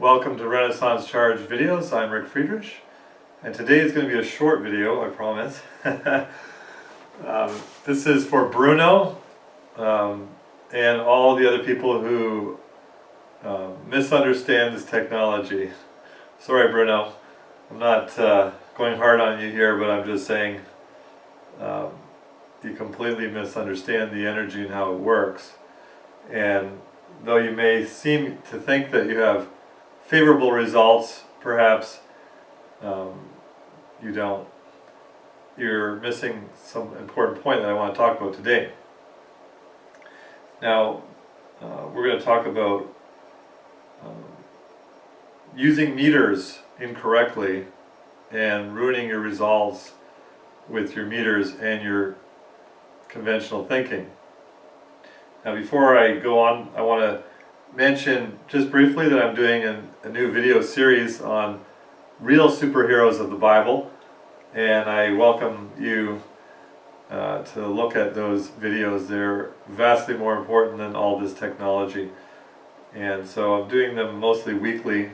Welcome to Renaissance Charge videos. I'm Rick Friedrich, and today is going to be a short video, I promise. This is for Bruno and all the other people who misunderstand this technology. Sorry, Bruno, I'm not going hard on you here, but I'm just saying you completely misunderstand the energy and how it works. And though you may seem to think that you have favorable results, perhaps you don't. You're missing some important point that I want to talk about today. Now, we're going to talk about using meters incorrectly and ruining your results with your meters and your conventional thinking. Now, before I go on, I want to mention just briefly that I'm doing a new video series on real superheroes of the Bible, and I welcome you to look at those videos. They're vastly more important than all this technology, and so I'm doing them mostly weekly.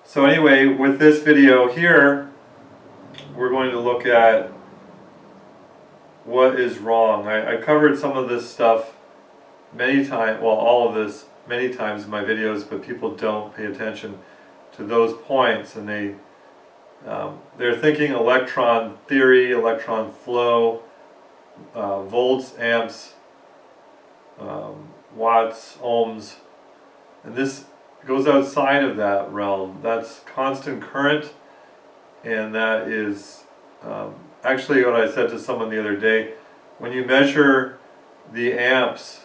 So anyway, with this video here, we're going to look at what is wrong. I covered some of this stuff many times, well, all of this many times in my videos, but people don't pay attention to those points, and they're thinking electron theory, electron flow, volts, amps, watts, ohms, and this goes outside of that realm. That's constant current, and that is actually what I said to someone the other day. When you measure the amps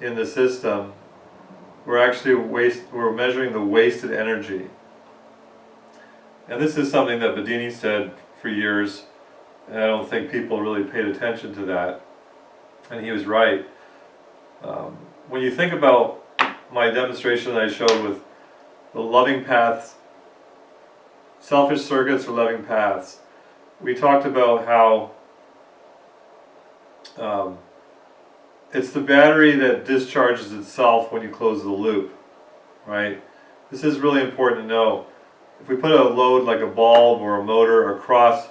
in the system, we're measuring the wasted energy. And this is something that Bedini said for years, and I don't think people really paid attention to that, and he was right. When you think about my demonstration that I showed with the loving paths, selfish circuits or loving paths, we talked about how it's the battery that discharges itself when you close the loop, right? This is really important to know. If we put a load like a bulb or a motor across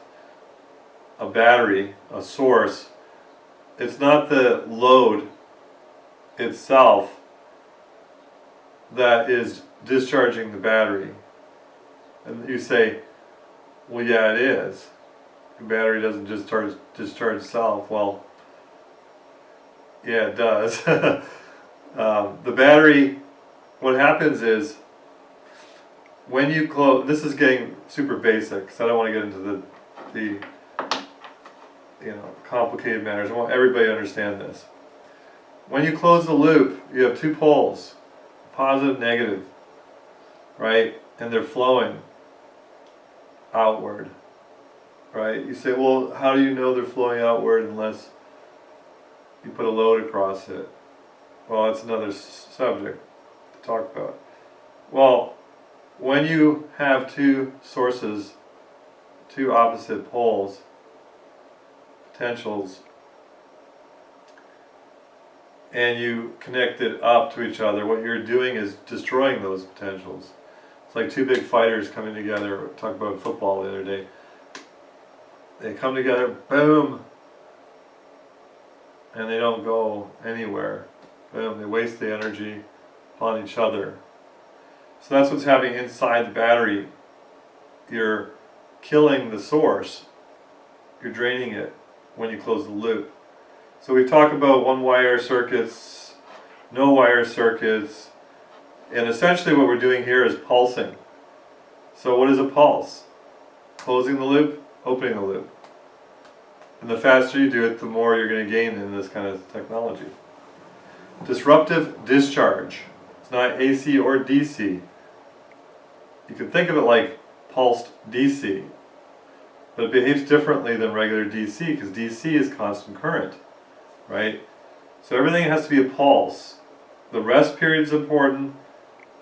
a battery, a source, it's not the load itself that is discharging the battery. And you say, well, yeah, it is. The battery doesn't discharge itself. Well, yeah, it does. The battery, what happens is, when you close, this is getting super basic, so I don't want to get into the complicated matters. I want everybody to understand this. When you close the loop, you have two poles, positive, negative, right? And they're flowing outward, right? You say, well, how do you know they're flowing outward unless you put a load across it? Well, that's another subject to talk about. Well, when you have two sources, two opposite poles, potentials, and you connect it up to each other, what you're doing is destroying those potentials. It's like two big fighters coming together. We talked about football the other day. They come together, boom, and they don't go anywhere. Boom, they waste the energy on each other. So that's what's happening inside the battery. You're killing the source. You're draining it when you close the loop. So we talk about one-wire circuits, no-wire circuits, and essentially what we're doing here is pulsing. So what is a pulse? Closing the loop, opening the loop. And the faster you do it, the more you're going to gain in this kind of technology. Disruptive discharge. It's not AC or DC. You can think of it like pulsed DC, but it behaves differently than regular DC because DC is constant current, right? So everything has to be a pulse. The rest period is important,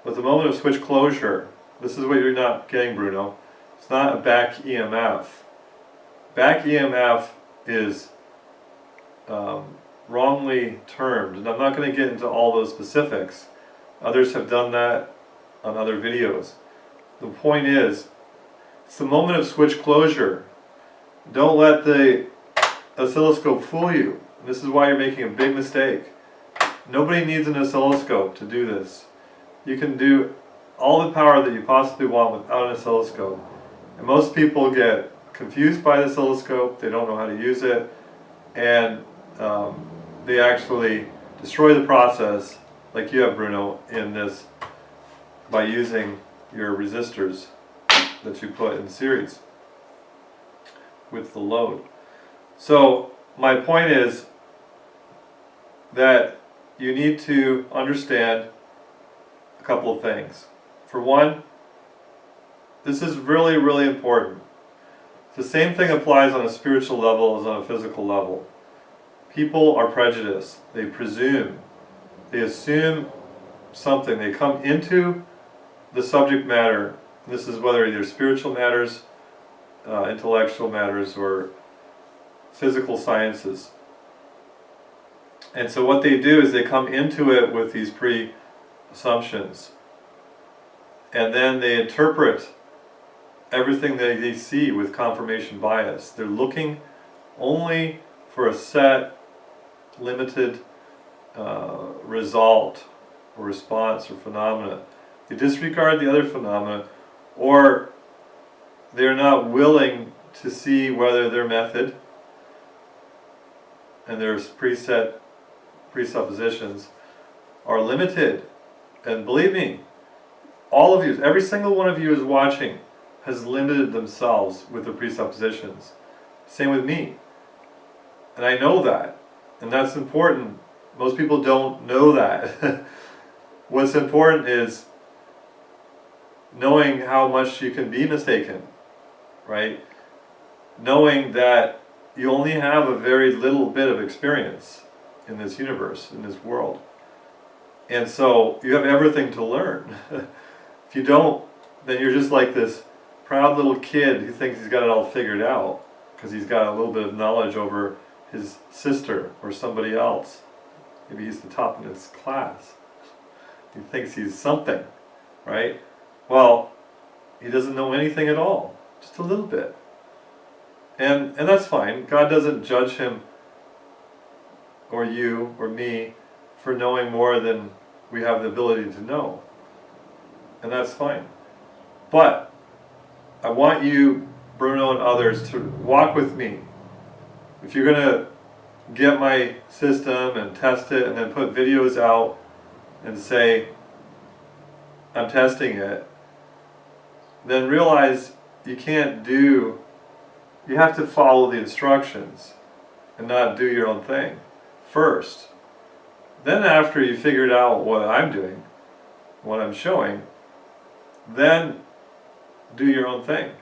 but the moment of switch closure, this is what you're not getting, Bruno. It's not a back EMF. Back EMF is wrongly termed, and I'm not going to get into all those specifics. Others have done that on other videos. The point is, it's the moment of switch closure. Don't let the oscilloscope fool you. This is why you're making a big mistake. Nobody needs an oscilloscope to do this. You can do all the power that you possibly want without an oscilloscope. And most people get confused by the oscilloscope, they don't know how to use it, and they actually destroy the process, like you have, Bruno, in this, by using your resistors that you put in series with the load. So my point is that you need to understand a couple of things. For one, this is really, really important. The same thing applies on a spiritual level as on a physical level. People are prejudiced. They presume. They assume something. They come into the subject matter. This is whether either spiritual matters, intellectual matters, or physical sciences. And so what they do is they come into it with these pre-assumptions. And then they interpret everything that they see with confirmation bias. They're looking only for a set, limited result, or response, or phenomena. They disregard the other phenomena, or they're not willing to see whether their method and their preset presuppositions are limited. And believe me, all of you, every single one of you is watching, has limited themselves with their presuppositions. Same with me. And I know that. And that's important. Most people don't know that. What's important is knowing how much you can be mistaken, right? Knowing that you only have a very little bit of experience in this universe, in this world. And so you have everything to learn. If you don't, then you're just like this proud little kid who thinks he's got it all figured out because he's got a little bit of knowledge over his sister or somebody else. Maybe he's the top in his class. He thinks he's something, right? Well, he doesn't know anything at all, just a little bit. And that's fine. God doesn't judge him or you or me for knowing more than we have the ability to know. And that's fine. But I want you, Bruno and others, to walk with me. If you're going to get my system and test it and then put videos out and say, I'm testing it, then realize you can't do, you have to follow the instructions and not do your own thing first. Then after you figured out what I'm doing, what I'm showing, then do your own thing.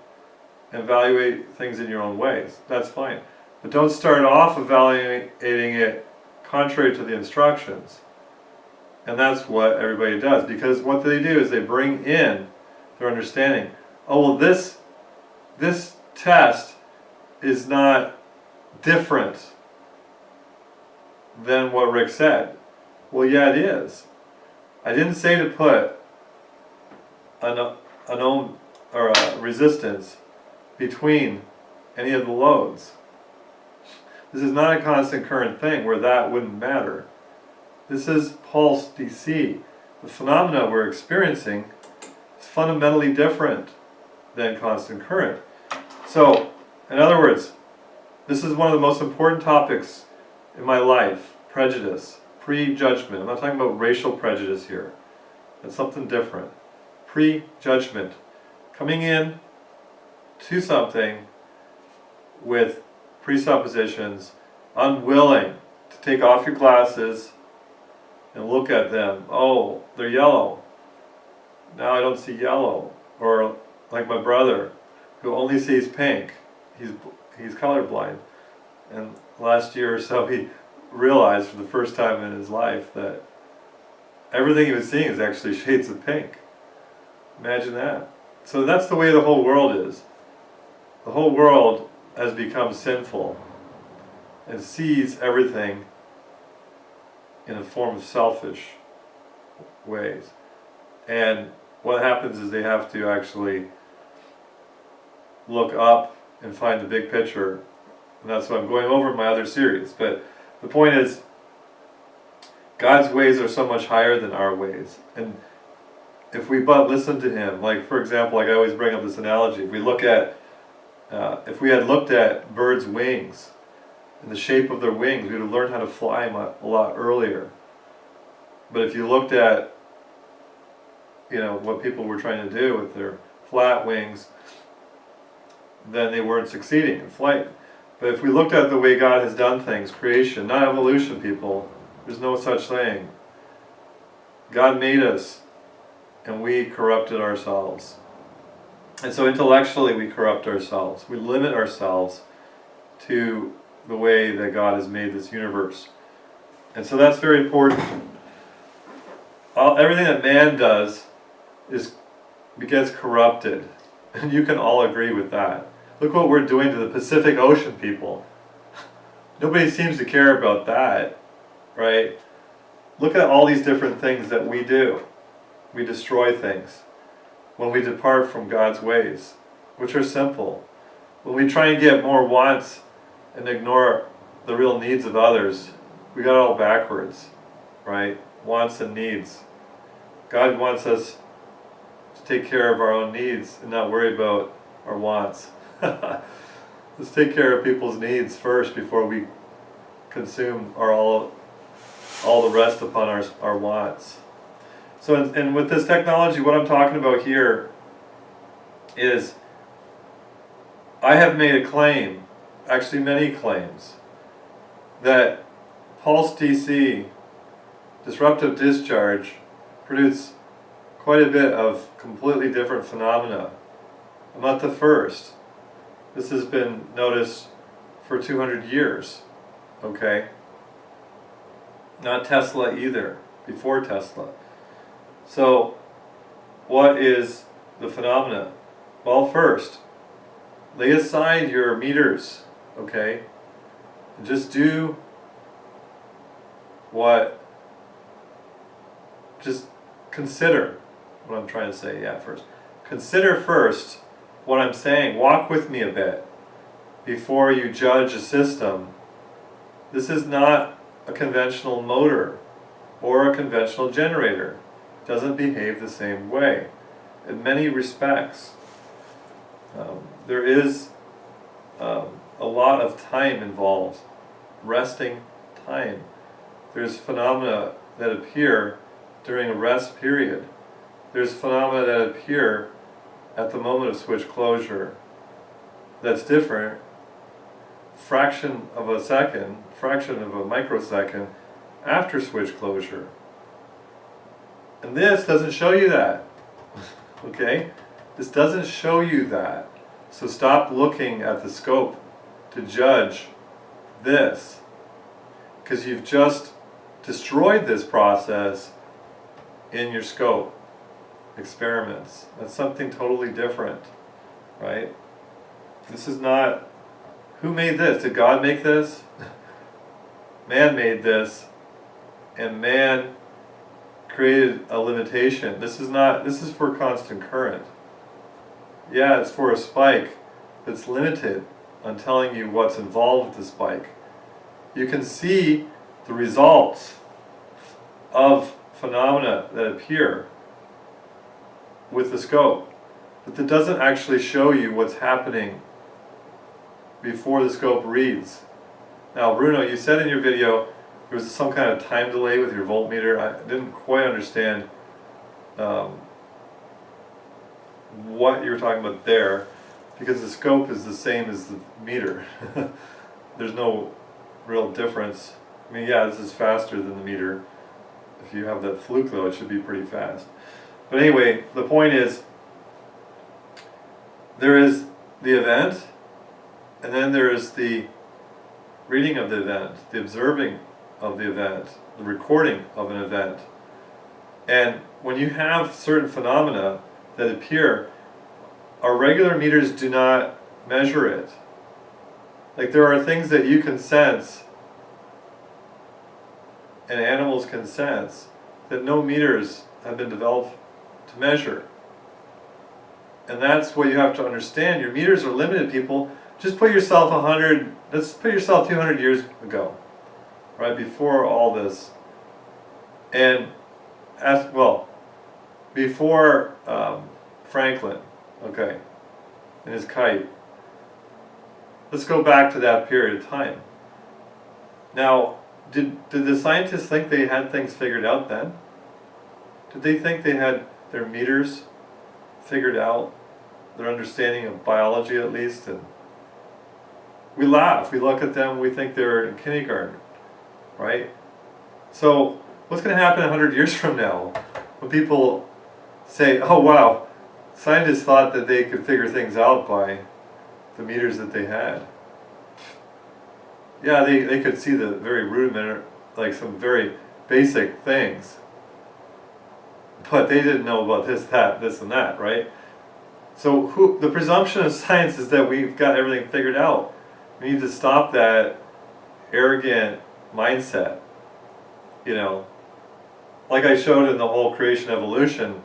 Evaluate things in your own ways. That's fine. But don't start off evaluating it contrary to the instructions. And that's what everybody does. Because what they do is they bring in their understanding. Oh, well, this test is not different than what Rick said. Well, yeah, it is. I didn't say to put an ohm or a resistance between any of the loads. This is not a constant current thing where that wouldn't matter. This is pulse DC. The phenomena we're experiencing is fundamentally different than constant current. So, in other words, this is one of the most important topics in my life. Prejudice, prejudgment. I'm not talking about racial prejudice here. That's something different. Prejudgment. Coming in to something with presuppositions, unwilling to take off your glasses and look at them. Oh, they're yellow. Now I don't see yellow. Or like my brother, who only sees pink. He's colorblind. And last year or so he realized for the first time in his life that everything he was seeing is actually shades of pink. Imagine that. So that's the way the whole world is. The whole world has become sinful and sees everything in a form of selfish ways. And what happens is they have to actually look up and find the big picture. And that's what I'm going over in my other series. But the point is, God's ways are so much higher than our ways. And if we but listen to Him, like for example, like I always bring up this analogy, if we look at, if we had looked at birds' wings, and the shape of their wings, we would have learned how to fly a lot earlier. But if you looked at, what people were trying to do with their flat wings, then they weren't succeeding in flight. But if we looked at the way God has done things, creation, not evolution, people, there's no such thing. God made us, and we corrupted ourselves. And so intellectually we corrupt ourselves. We limit ourselves to the way that God has made this universe. And so that's very important. Everything that man does gets corrupted. And you can all agree with that. Look what we're doing to the Pacific Ocean, people. Nobody seems to care about that, right? Look at all these different things that we do. We destroy things when we depart from God's ways, which are simple. When we try and get more wants and ignore the real needs of others, we got it all backwards, right? Wants and needs. God wants us to take care of our own needs and not worry about our wants. Let's take care of people's needs first before we consume all the rest upon our wants. So, and with this technology, what I'm talking about here is I have made a claim, actually many claims, that pulse DC, disruptive discharge, produce quite a bit of completely different phenomena. I'm not the first. This has been noticed for 200 years, okay? Not Tesla either, before Tesla. So, what is the phenomena? Well, first, lay aside your meters, okay? And just do just consider what I'm trying to say, first. Consider first what I'm saying. Walk with me a bit before you judge a system. This is not a conventional motor or a conventional generator. It doesn't behave the same way in many respects. There is a lot of time involved, resting time. There's phenomena that appear during a rest period. There's phenomena that appear at the moment of switch closure that's different, fraction of a microsecond after switch closure. And this doesn't show you that. Okay? This doesn't show you that. So stop looking at the scope to judge this, because you've just destroyed this process in your scope experiments. That's something totally different, right? This is not, who made this? Did God make this? Man made this, and man created a limitation. This is for constant current. Yeah, it's for a spike that's limited on telling you what's involved with the spike. You can see the results of phenomena that appear with the scope, but that doesn't actually show you what's happening before the scope reads. Now, Bruno, you said in your video there was some kind of time delay with your voltmeter. I didn't quite understand what you were talking about there, because the scope is the same as the meter. There's no real difference. I mean, yeah, this is faster than the meter. If you have that fluke, though, it should be pretty fast. But anyway, the point is, there is the event, and then there is the reading of the event, the observing of the event, the recording of an event. And when you have certain phenomena that appear, our regular meters do not measure it. Like, there are things that you can sense and animals can sense that no meters have been developed to measure. And that's what you have to understand. Your meters are limited, people. Just put yourself 100, let's put yourself 200 years ago, right, before all this. And before Franklin, okay, and his kite. Let's go back to that period of time. Now, did the scientists think they had things figured out then? Did they think they had their meters figured out, their understanding of biology at least? And we laugh, we look at them, we think they're in kindergarten, right? So what's going to happen 100 years from now when people say, oh wow, scientists thought that they could figure things out by the meters that they had? Yeah, they could see the very rudimentary, like some very basic things, but they didn't know about this, that, this and that, right? So the presumption of science is that we've got everything figured out. We need to stop that arrogant mindset, you know. Like I showed in the whole creation evolution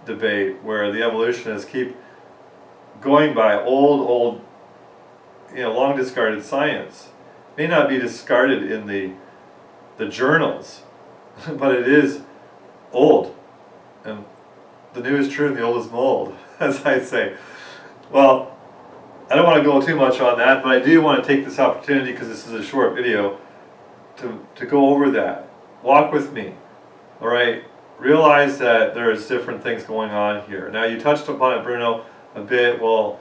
debate, where the evolutionists keep going by old, long discarded science. May not be discarded in the journals, but it is old. And the new is true and the old is mold, as I say. Well, I don't want to go too much on that, but I do want to take this opportunity, because this is a short video, to go over that. Walk with me, all right? Realize that there's different things going on here. Now, you touched upon it, Bruno, a bit. Well,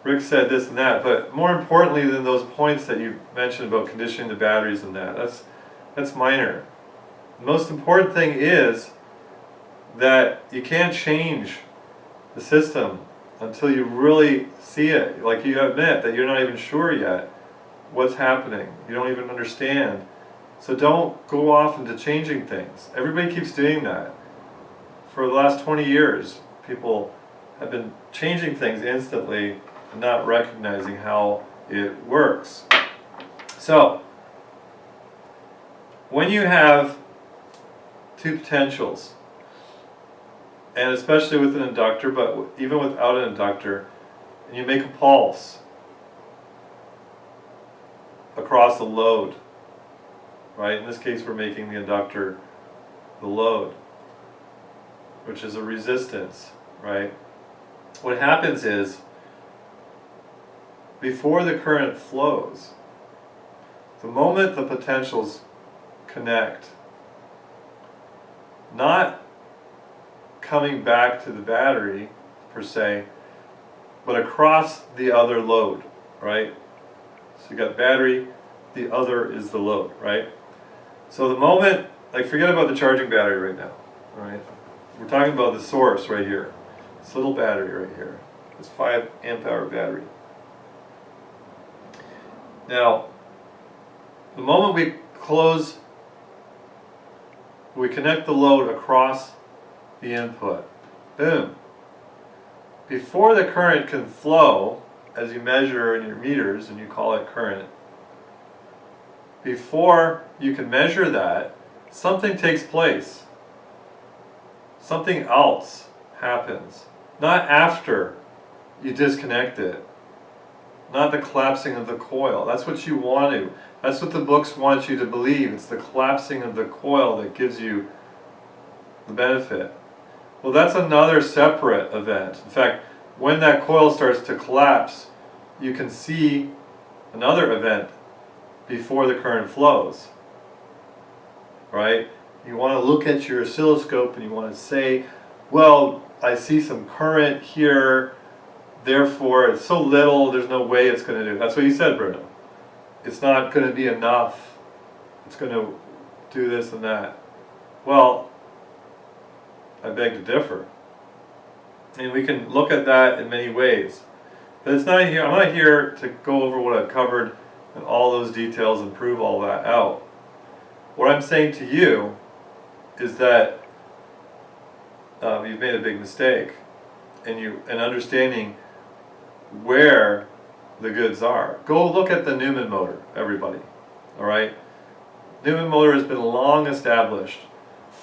Rick said this and that, but more importantly than those points that you mentioned about conditioning the batteries and that's minor. The most important thing is that you can't change the system until you really see it. Like, you admit that you're not even sure yet what's happening. You don't even understand. So don't go off into changing things. Everybody keeps doing that. For the last 20 years, people have been changing things instantly and not recognizing how it works. So, when you have two potentials, and especially with an inductor, but even without an inductor, and you make a pulse across a load, right? In this case, we're making the inductor the load, which is a resistance, right? What happens is, before the current flows, the moment the potentials connect, not coming back to the battery per se, but across the other load, right? So you got battery, the other is the load, right? So the moment, like, forget about the charging battery right now, all right? We're talking about the source right here, this little battery right here, this 5 amp hour battery. Now, the moment we connect the load across the input, boom. Before the current can flow, as you measure in your meters, and you call it current, before you can measure that, something takes place. Something else happens. Not after you disconnect it. Not the collapsing of the coil. That's what you want to. That's what the books want you to believe. It's the collapsing of the coil that gives you the benefit. Well, that's another separate event. In fact, when that coil starts to collapse, you can see another event before the current flows. Right? You want to look at your oscilloscope and you want to say, well, I see some current here, therefore it's so little, there's no way it's going to do. That's what you said, Bruno. It's not going to be enough. It's going to do this and that. Well, I beg to differ. And we can look at that in many ways. But it's not here. I'm not here to go over what I've covered and all those details and prove all that out. What I'm saying to you is that you've made a big mistake in understanding where the goods are. Go look at the Newman motor, everybody. All right? Newman motor has been long established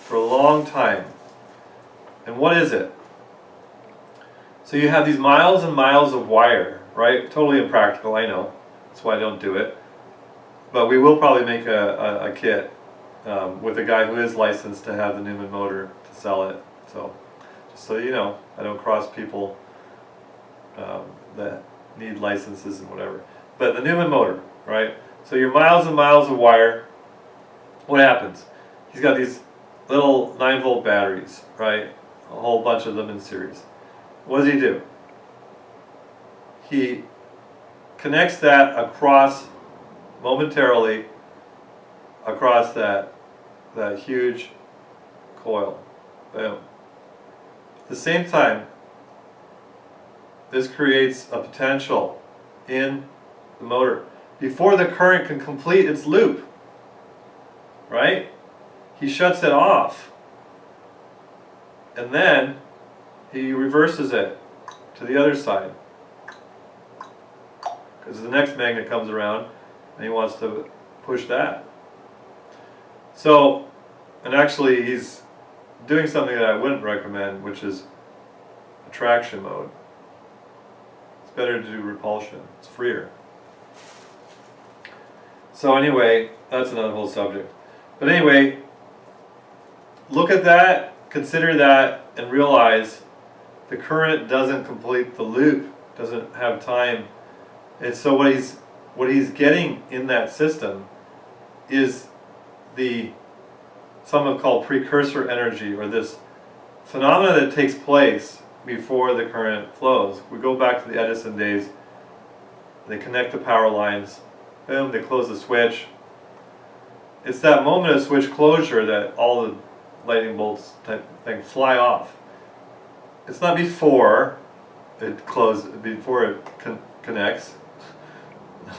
for a long time. And what is it? So you have these miles and miles of wire, right? Totally impractical, I know. That's why I don't do it. But we will probably make a kit with a guy who is licensed to have the Newman motor to sell it. So, just so you know, I don't cross people that need licenses and whatever. But the Newman motor, right? So your miles and miles of wire, what happens? He's got these little 9-volt batteries, right? A whole bunch of them in series. What does he do? He connects that across, momentarily, across that huge coil. Boom. At the same time, this creates a potential in the motor before the current can complete its loop, right? He shuts it off, and then he reverses it to the other side, because the next magnet comes around and he wants to push that. So, and actually he's doing something that I wouldn't recommend, which is attraction mode. It's better to do repulsion. It's freer. So anyway, that's another whole subject. But anyway, look at that, consider that, and realize the current doesn't complete the loop, doesn't have time. And so what he's getting in that system is some have called precursor energy, or this phenomena that takes place before the current flows. We go back to the Edison days. They connect the power lines, boom, they close the switch. It's that moment of switch closure that all the lightning bolts type thing fly off. It's not before it connects,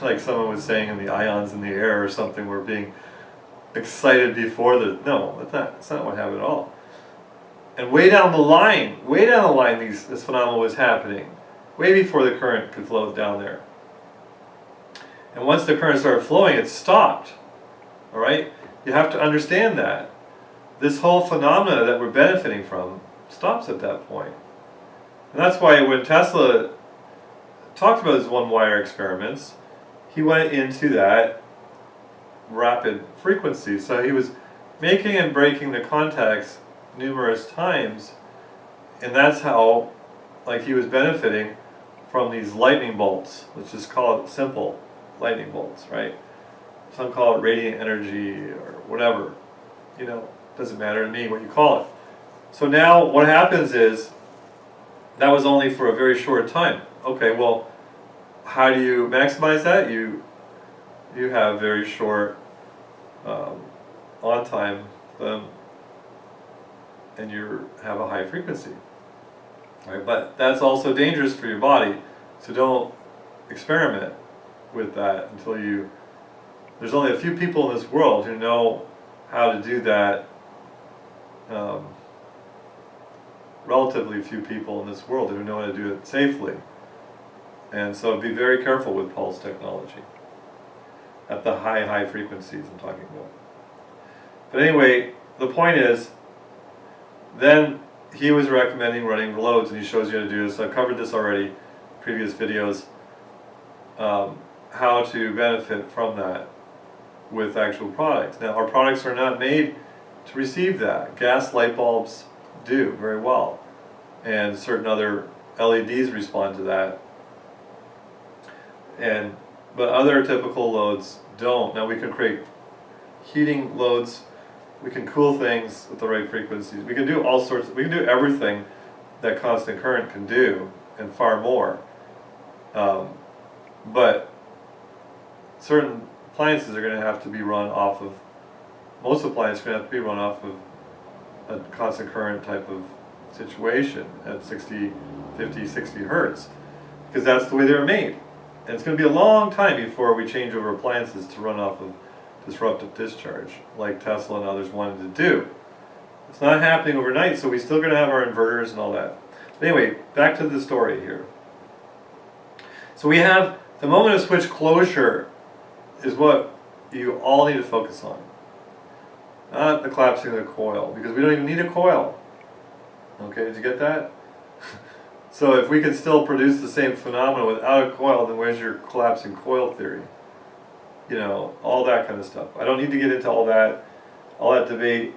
like someone was saying in the ions in the air or something. We're being excited before no, that's not what happened at all. And way down the line, this phenomenon was happening, way before the current could flow down there. And once the current started flowing, it stopped. All right, you have to understand that this whole phenomena that we're benefiting from stops at that point. And that's why when Tesla talked about his one-wire experiments, he went into that rapid frequency. So he was making and breaking the contacts numerous times, and that's how, like, he was benefiting from these lightning bolts. Let's just call it simple lightning bolts, right? Some call it radiant energy or whatever. You know, doesn't matter to me what you call it. So now what happens is, that was only for a very short time. Okay, well, how do you maximize that? You have very short on time, and you have a high frequency. Right? But that's also dangerous for your body, so don't experiment with that until there's only a few people in this world who know how to do that. Relatively few people in this world who know how to do it safely. And so be very careful with pulse technology at the high frequencies I'm talking about. But anyway, the point is, then he was recommending running loads, and he shows you how to do this. I've covered this already in previous videos, how to benefit from that with actual products. Now, our products are not made to receive that. Gas light bulbs do very well, and certain other LEDs respond to that, but other typical loads don't. Now we can create heating loads, we can cool things with the right frequencies, we can do all sorts, we can do everything that constant current can do, and far more. But certain appliances are going to have to be run off of, most appliances are going to have to be run off of a constant current type of situation at 60, 50, 60 hertz, because that's the way they were made. And it's going to be a long time before we change over appliances to run off of disruptive discharge, like Tesla and others wanted to do. It's not happening overnight, so we're still going to have our inverters and all that. But anyway, back to the story here. So we have the moment of switch closure is what you all need to focus on. Not the collapsing of the coil, because we don't even need a coil. Okay, did you get that? So if we can still produce the same phenomena without a coil, then where's your collapsing coil theory? You know, all that kind of stuff. I don't need to get into all that. All that debate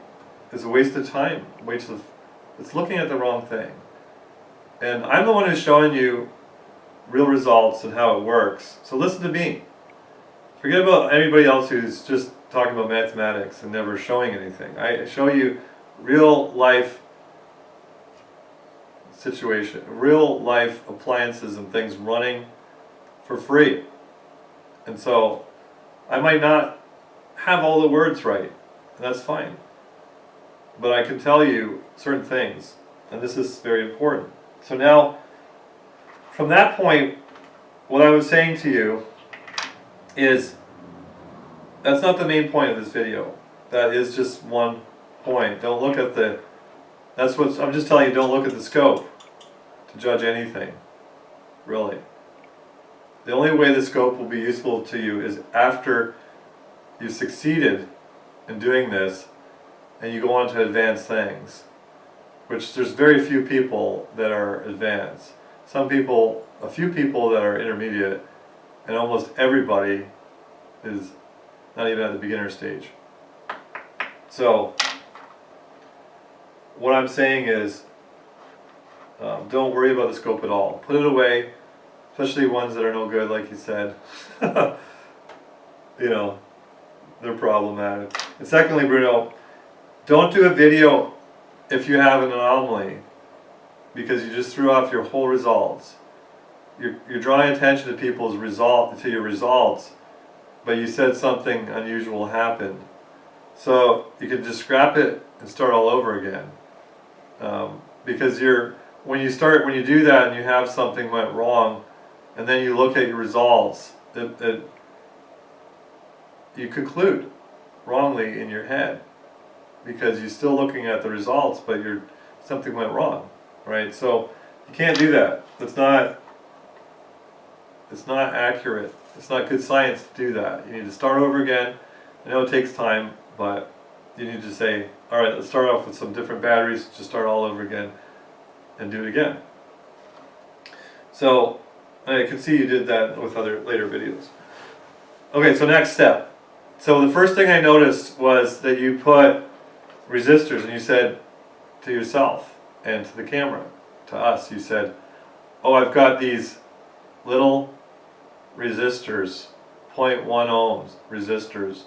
is a waste of time. It's looking at the wrong thing. And I'm the one who's showing you real results and how it works. So listen to me. Forget about anybody else who's just talking about mathematics and never showing anything. I show you real life situation, real life appliances and things running for free. And so I might not have all the words right, and that's fine. But I can tell you certain things, and this is very important. So now, from that point, what I was saying to you is, that's not the main point of this video. That is just one point. Don't look at the, that's what, I'm just telling you, don't look at the scope to judge anything, really. The only way the scope will be useful to you is after you succeeded in doing this and you go on to advanced things, which there's very few people that are advanced. Some people, a few people that are intermediate, and almost everybody is not even at the beginner stage. So what I'm saying is, don't worry about the scope at all. Put it away, especially ones that are no good, like you said. You know, they're problematic. And secondly, Bruno, don't do a video if you have an anomaly, because you just threw off your whole results. You're drawing attention to people's to your results, but you said something unusual happened. So you can just scrap it and start all over again. Because when you do that and you have something went wrong, and then you look at your results, you conclude wrongly in your head, because you're still looking at the results, but something went wrong, right? So you can't do that. It's not accurate. It's not good science to do that. You need to start over again. I know it takes time, but you need to say, all right, let's start off with some different batteries, just start all over again and do it again. So I can see you did that with other later videos. Okay, so next step. So the first thing I noticed was that you put resistors, and you said to yourself and to the camera, to us, you said, oh, I've got these little resistors, 0.1 ohms resistors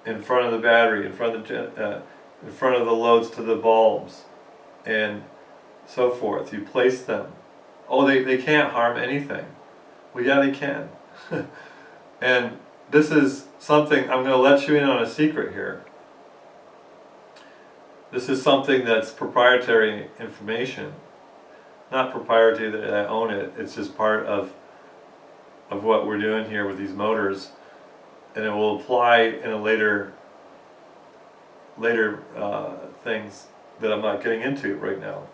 in front of the battery, in front of the loads to the bulbs, and so forth. You place them. Oh, they can't harm anything. Well, yeah, they can. And this is something, I'm going to let you in on a secret here. This is something that's proprietary information. Not proprietary that I own it, it's just part of what we're doing here with these motors, and it will apply in a later things that I'm not getting into right now.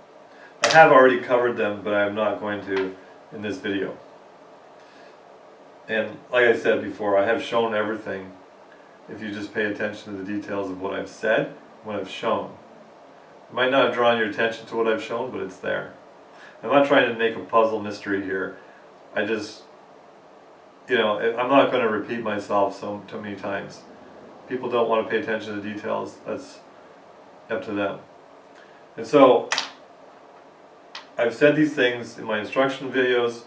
I have already covered them, but I'm not going to in this video. And like I said before, I have shown everything if you just pay attention to the details of what I've said, what I've shown. It might not have drawn your attention to what I've shown, but it's there. I'm not trying to make a puzzle mystery here. I just, you know, I'm not going to repeat myself too many times. People don't want to pay attention to the details. That's up to them. And so, I've said these things in my instruction videos.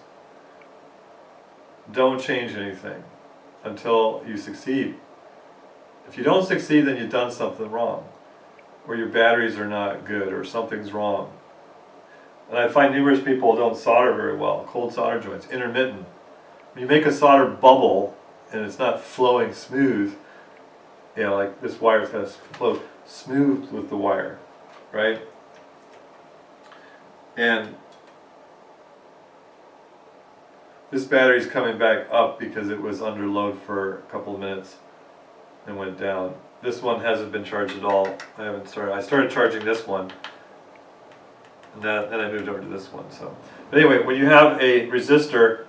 Don't change anything until you succeed. If you don't succeed, then you've done something wrong, or your batteries are not good, or something's wrong. And I find numerous people don't solder very well. Cold solder joints, intermittent. When you make a solder bubble and it's not flowing smooth, you know, like this wire's got to flow smooth with the wire, right? And this battery's coming back up because it was under load for a couple of minutes and went down. This one hasn't been charged at all. I started charging this one, and then I moved over to this one. So, but anyway, when you have a resistor,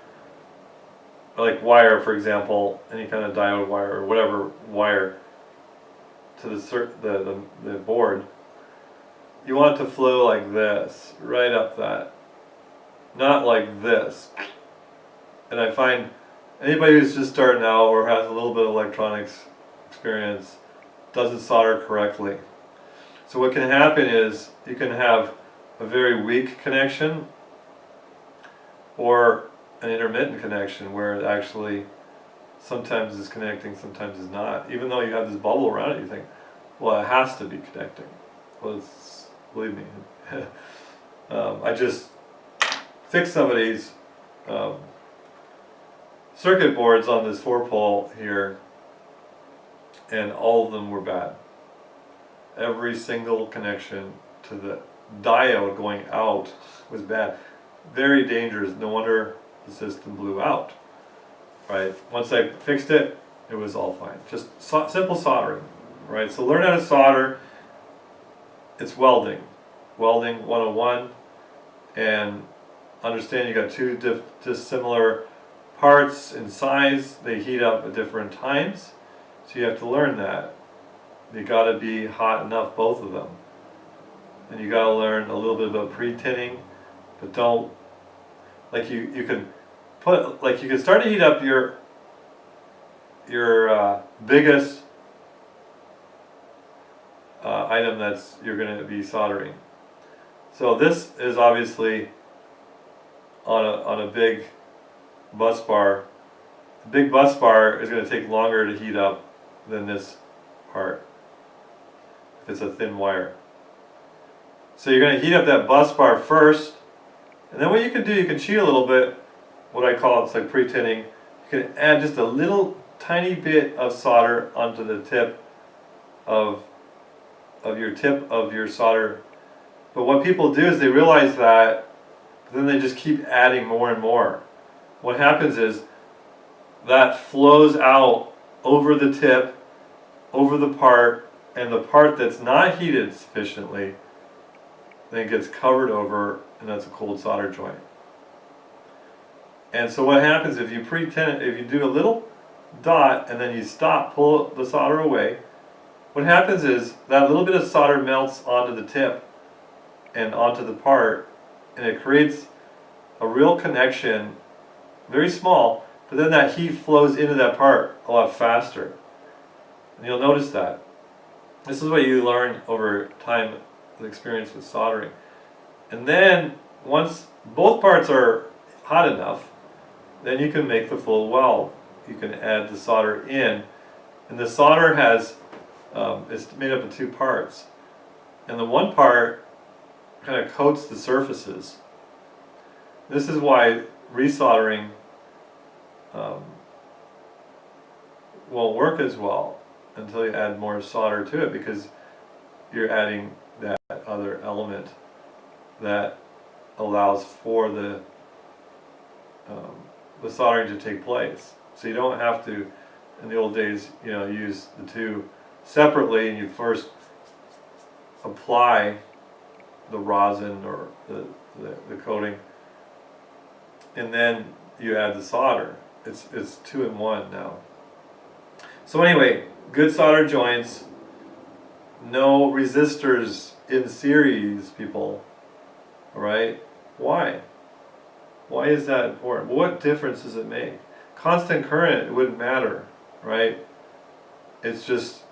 like wire, for example, any kind of diode wire or whatever wire to the board, you want it to flow like this, right up that not like this. And I find anybody who's just starting out or has a little bit of electronics experience doesn't solder correctly. So what can happen is you can have a very weak connection or an intermittent connection where it actually sometimes is connecting, sometimes is not. Even though you have this bubble around it, you think, well, it has to be connecting. Well, it's, believe me. I just fixed some of these circuit boards on this 4-pole here, and all of them were bad. Every single connection to the diode going out was bad. Very dangerous. No wonder the system blew out. Right? Once I fixed it, it was all fine. Just simple soldering. Right? So learn how to solder. It's welding. Welding 101. And understand you got two dissimilar parts in size. They heat up at different times. So you have to learn that. You got to be hot enough, both of them. And you got to learn a little bit about pre-tinning, but don't, like you can put, like you can start to heat up your biggest item that's you're going to be soldering. So this is obviously on a big bus bar. The big bus bar is going to take longer to heat up than this part if it's a thin wire. So you're going to heat up that bus bar first, and then what you can do, you can cheat a little bit. What I call it's like pre-tinning. You can add just a little tiny bit of solder onto the tip of your solder. But what people do is they realize that, but then they just keep adding more and more. What happens is that flows out over the tip, over the part, and the part that's not heated sufficiently then gets covered over, and that's a cold solder joint. And so what happens if you pre-tin it, if you do a little dot and then you stop, pull the solder away, what happens is that little bit of solder melts onto the tip and onto the part, and it creates a real connection, very small, but then that heat flows into that part a lot faster. And you'll notice that. This is what you learn over time with experience with soldering. And then once both parts are hot enough, then you can make the full weld. You can add the solder in, and the solder has it's made up of two parts, and the one part kind of coats the surfaces. This is why resoldering won't work as well until you add more solder to it, because you're adding that other element that allows for the soldering to take place. So you don't have to, in the old days, use the two separately, and you first apply the rosin or the coating, and then you add the solder. It's two in one now. So anyway, good solder joints, no resistors in series, people. Alright? Why? Why is that important? What difference does it make? Constant current, it wouldn't matter, right? It's just,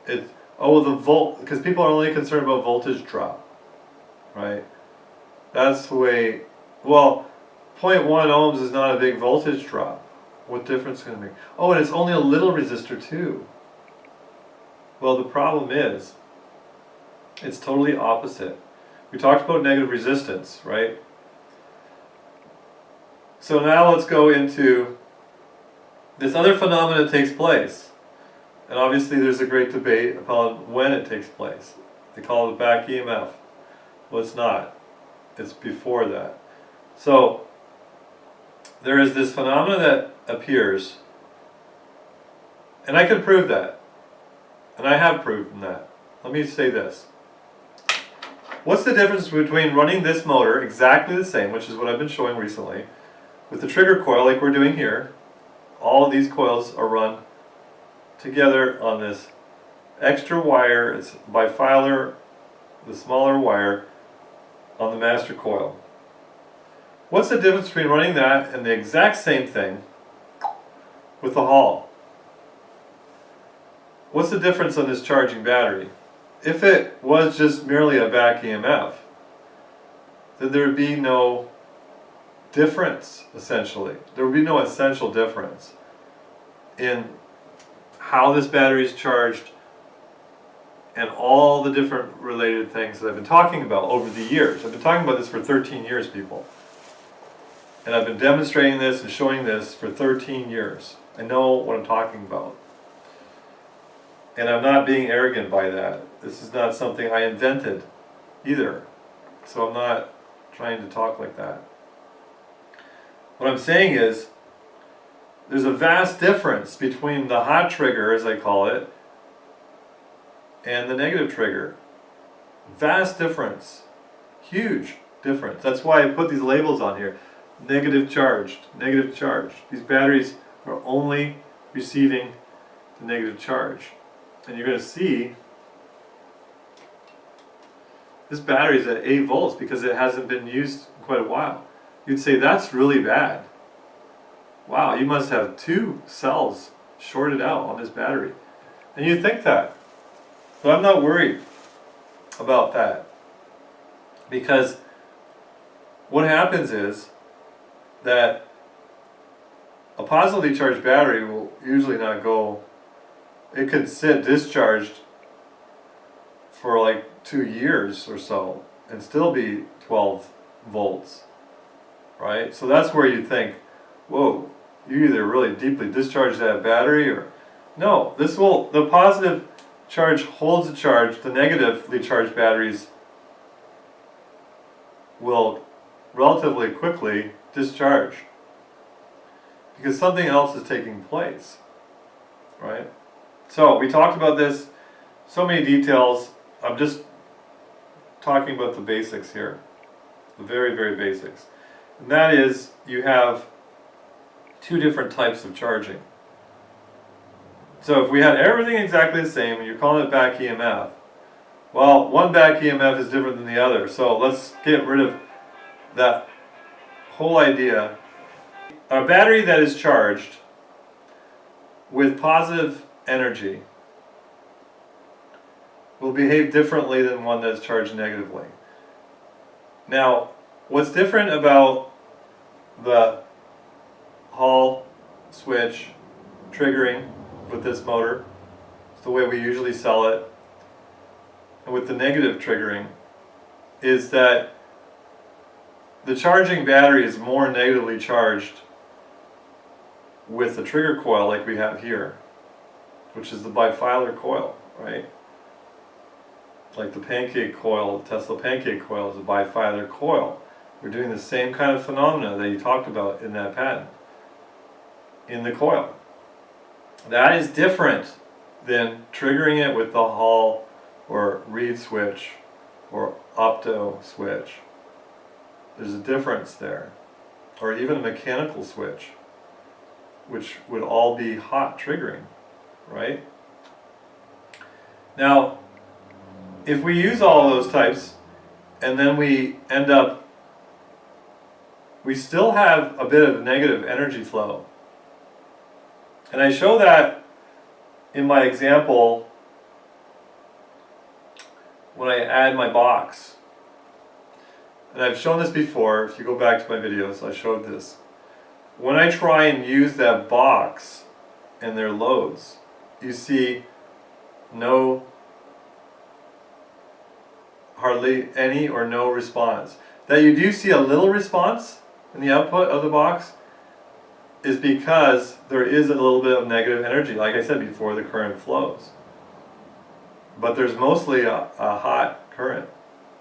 the volt, because people are only concerned about voltage drop, right? That's the way, well, 0.1 ohms is not a big voltage drop. What difference is it going to make? Oh, and it's only a little resistor too. Well, the problem is, it's totally opposite. We talked about negative resistance, right? So now let's go into this other phenomenon that takes place. And obviously there's a great debate upon when it takes place. They call it back EMF. Well, it's not. It's before that. So there is this phenomenon that appears, and I can prove that. And I have proven that. Let me say this. What's the difference between running this motor exactly the same, which is what I've been showing recently, with the trigger coil like we're doing here? All of these coils are run together on this extra wire. It's bifilar, the smaller wire on the master coil. What's the difference between running that and the exact same thing with the Hall? What's the difference on this charging battery? If it was just merely a back EMF, then there would be no difference, essentially. There would be no essential difference in how this battery is charged and all the different related things that I've been talking about over the years. I've been talking about this for 13 years, people. And I've been demonstrating this and showing this for 13 years. I know what I'm talking about. And I'm not being arrogant by that. This is not something I invented either. So I'm not trying to talk like that. What I'm saying is, there's a vast difference between the hot trigger, as I call it, and the negative trigger. Vast difference. Huge difference. That's why I put these labels on here. Negative charged, negative charged. These batteries are only receiving the negative charge. And you're going to see this battery is at 8 volts because it hasn't been used in quite a while. You'd say that's really bad. Wow, you must have 2 cells shorted out on this battery. And you think that. But I'm not worried about that. Because what happens is that a positively charged battery will usually not go, it could sit discharged for like 2 years or so and still be 12 volts, right? So that's where you think, whoa, you either really deeply discharge that battery or, no, this will, the positive charge holds the charge, the negatively charged batteries will relatively quickly discharge because something else is taking place, right? So we talked about this, so many details. I'm just talking about the basics here, the very, very basics. And that is, you have 2 different types of charging. So if we had everything exactly the same and you're calling it back EMF, well, one back EMF is different than the other. So let's get rid of that whole idea. A battery that is charged with positive energy will behave differently than one that's charged negatively. Now, what's different about the Hall switch triggering with this motor, it's the way we usually sell it, and with the negative triggering, is that the charging battery is more negatively charged with the trigger coil like we have here, which is the bifilar coil, right? Like the pancake coil, the Tesla pancake coil is a bifilar coil. We're doing the same kind of phenomena that you talked about in that patent, in the coil. That is different than triggering it with the Hall or reed switch or opto switch. There's a difference there. Or even a mechanical switch, which would all be hot triggering, right? Now, if we use all those types and then we end up, we still have a bit of negative energy flow. And I show that in my example when I add my box. And I've shown this before, if you go back to my videos, I showed this. When I try and use that box and their loads, you see hardly any or no response. That you do see a little response in the output of the box is because there is a little bit of negative energy, like I said before, the current flows. But there's mostly a hot current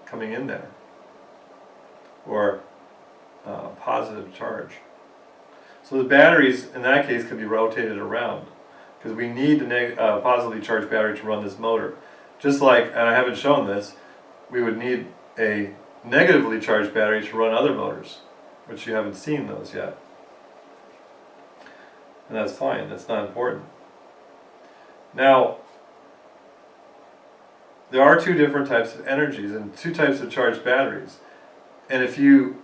coming in there, or positive charge. So the batteries, in that case, could be rotated around, because we need the positively charged battery to run this motor. Just like, and I haven't shown this, we would need a negatively charged battery to run other motors, which you haven't seen those yet. And that's fine, that's not important. Now, there are 2 different types of energies and 2 types of charged batteries. And if you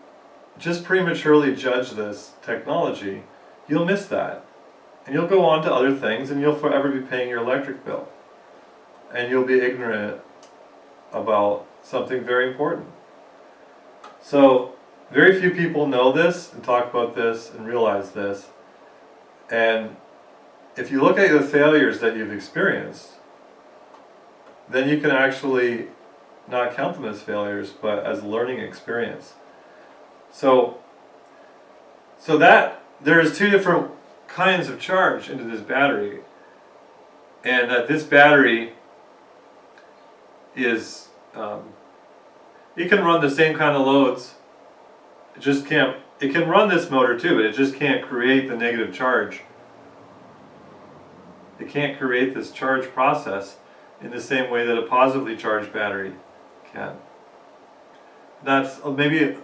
just prematurely judge this technology, you'll miss that. And you'll go on to other things and you'll forever be paying your electric bill. And you'll be ignorant about something very important. So, very few people know this and talk about this and realize this. And if you look at the failures that you've experienced, then you can actually not count them as failures, but as a learning experience. So that there's two different kinds of charge into this battery, and that this battery is, it can run the same kind of loads. It just can't, it can run this motor too, but it just can't create the negative charge. It can't create this charge process in the same way that a positively charged battery can. That's maybe,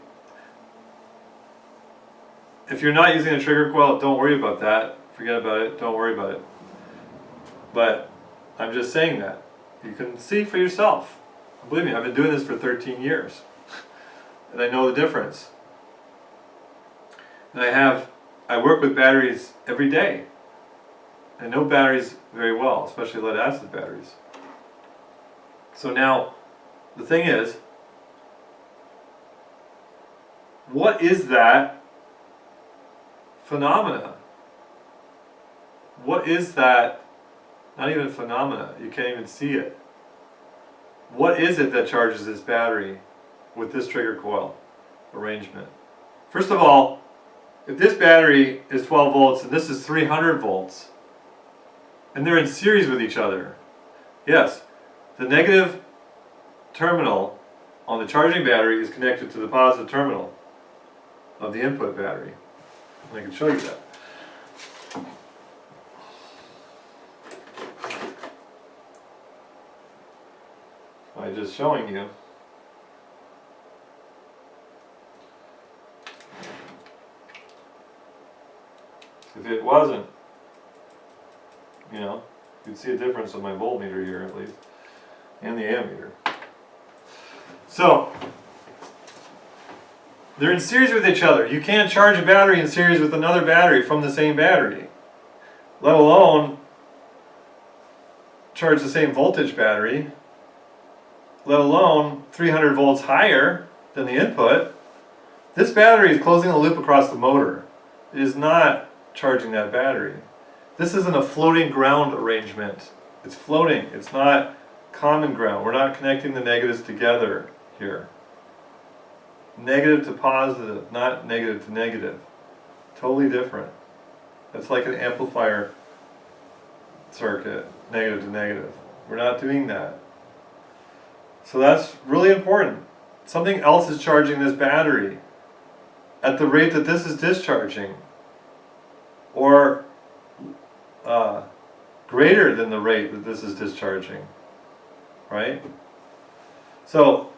if you're not using a trigger coil, don't worry about that. Forget about it, don't worry about it. But I'm just saying that. You can see for yourself. Believe me, I've been doing this for 13 years. And I know the difference. And I work with batteries every day. I know batteries very well, especially lead acid batteries. So now, the thing is, what is that phenomena? What is that, not even phenomena, you can't even see it. What is it that charges this battery with this trigger coil arrangement? First of all, if this battery is 12 volts and this is 300 volts, and they're in series with each other, yes, the negative terminal on the charging battery is connected to the positive terminal of the input battery. And I can show you that. By just showing you. If it wasn't, you know, you'd see a difference on my voltmeter here at least, and the ammeter. So, they're in series with each other. You can't charge a battery in series with another battery from the same battery, let alone charge the same voltage battery, let alone 300 volts higher than the input. This battery is closing the loop across the motor. It is not charging that battery. This isn't a floating ground arrangement. It's floating. It's not common ground. We're not connecting the negatives together here. Negative to positive, not negative to negative. Totally different. That's like an amplifier circuit, negative to negative. We're not doing that. So that's really important. Something else is charging this battery at the rate that this is discharging, or greater than the rate that this is discharging, right? So,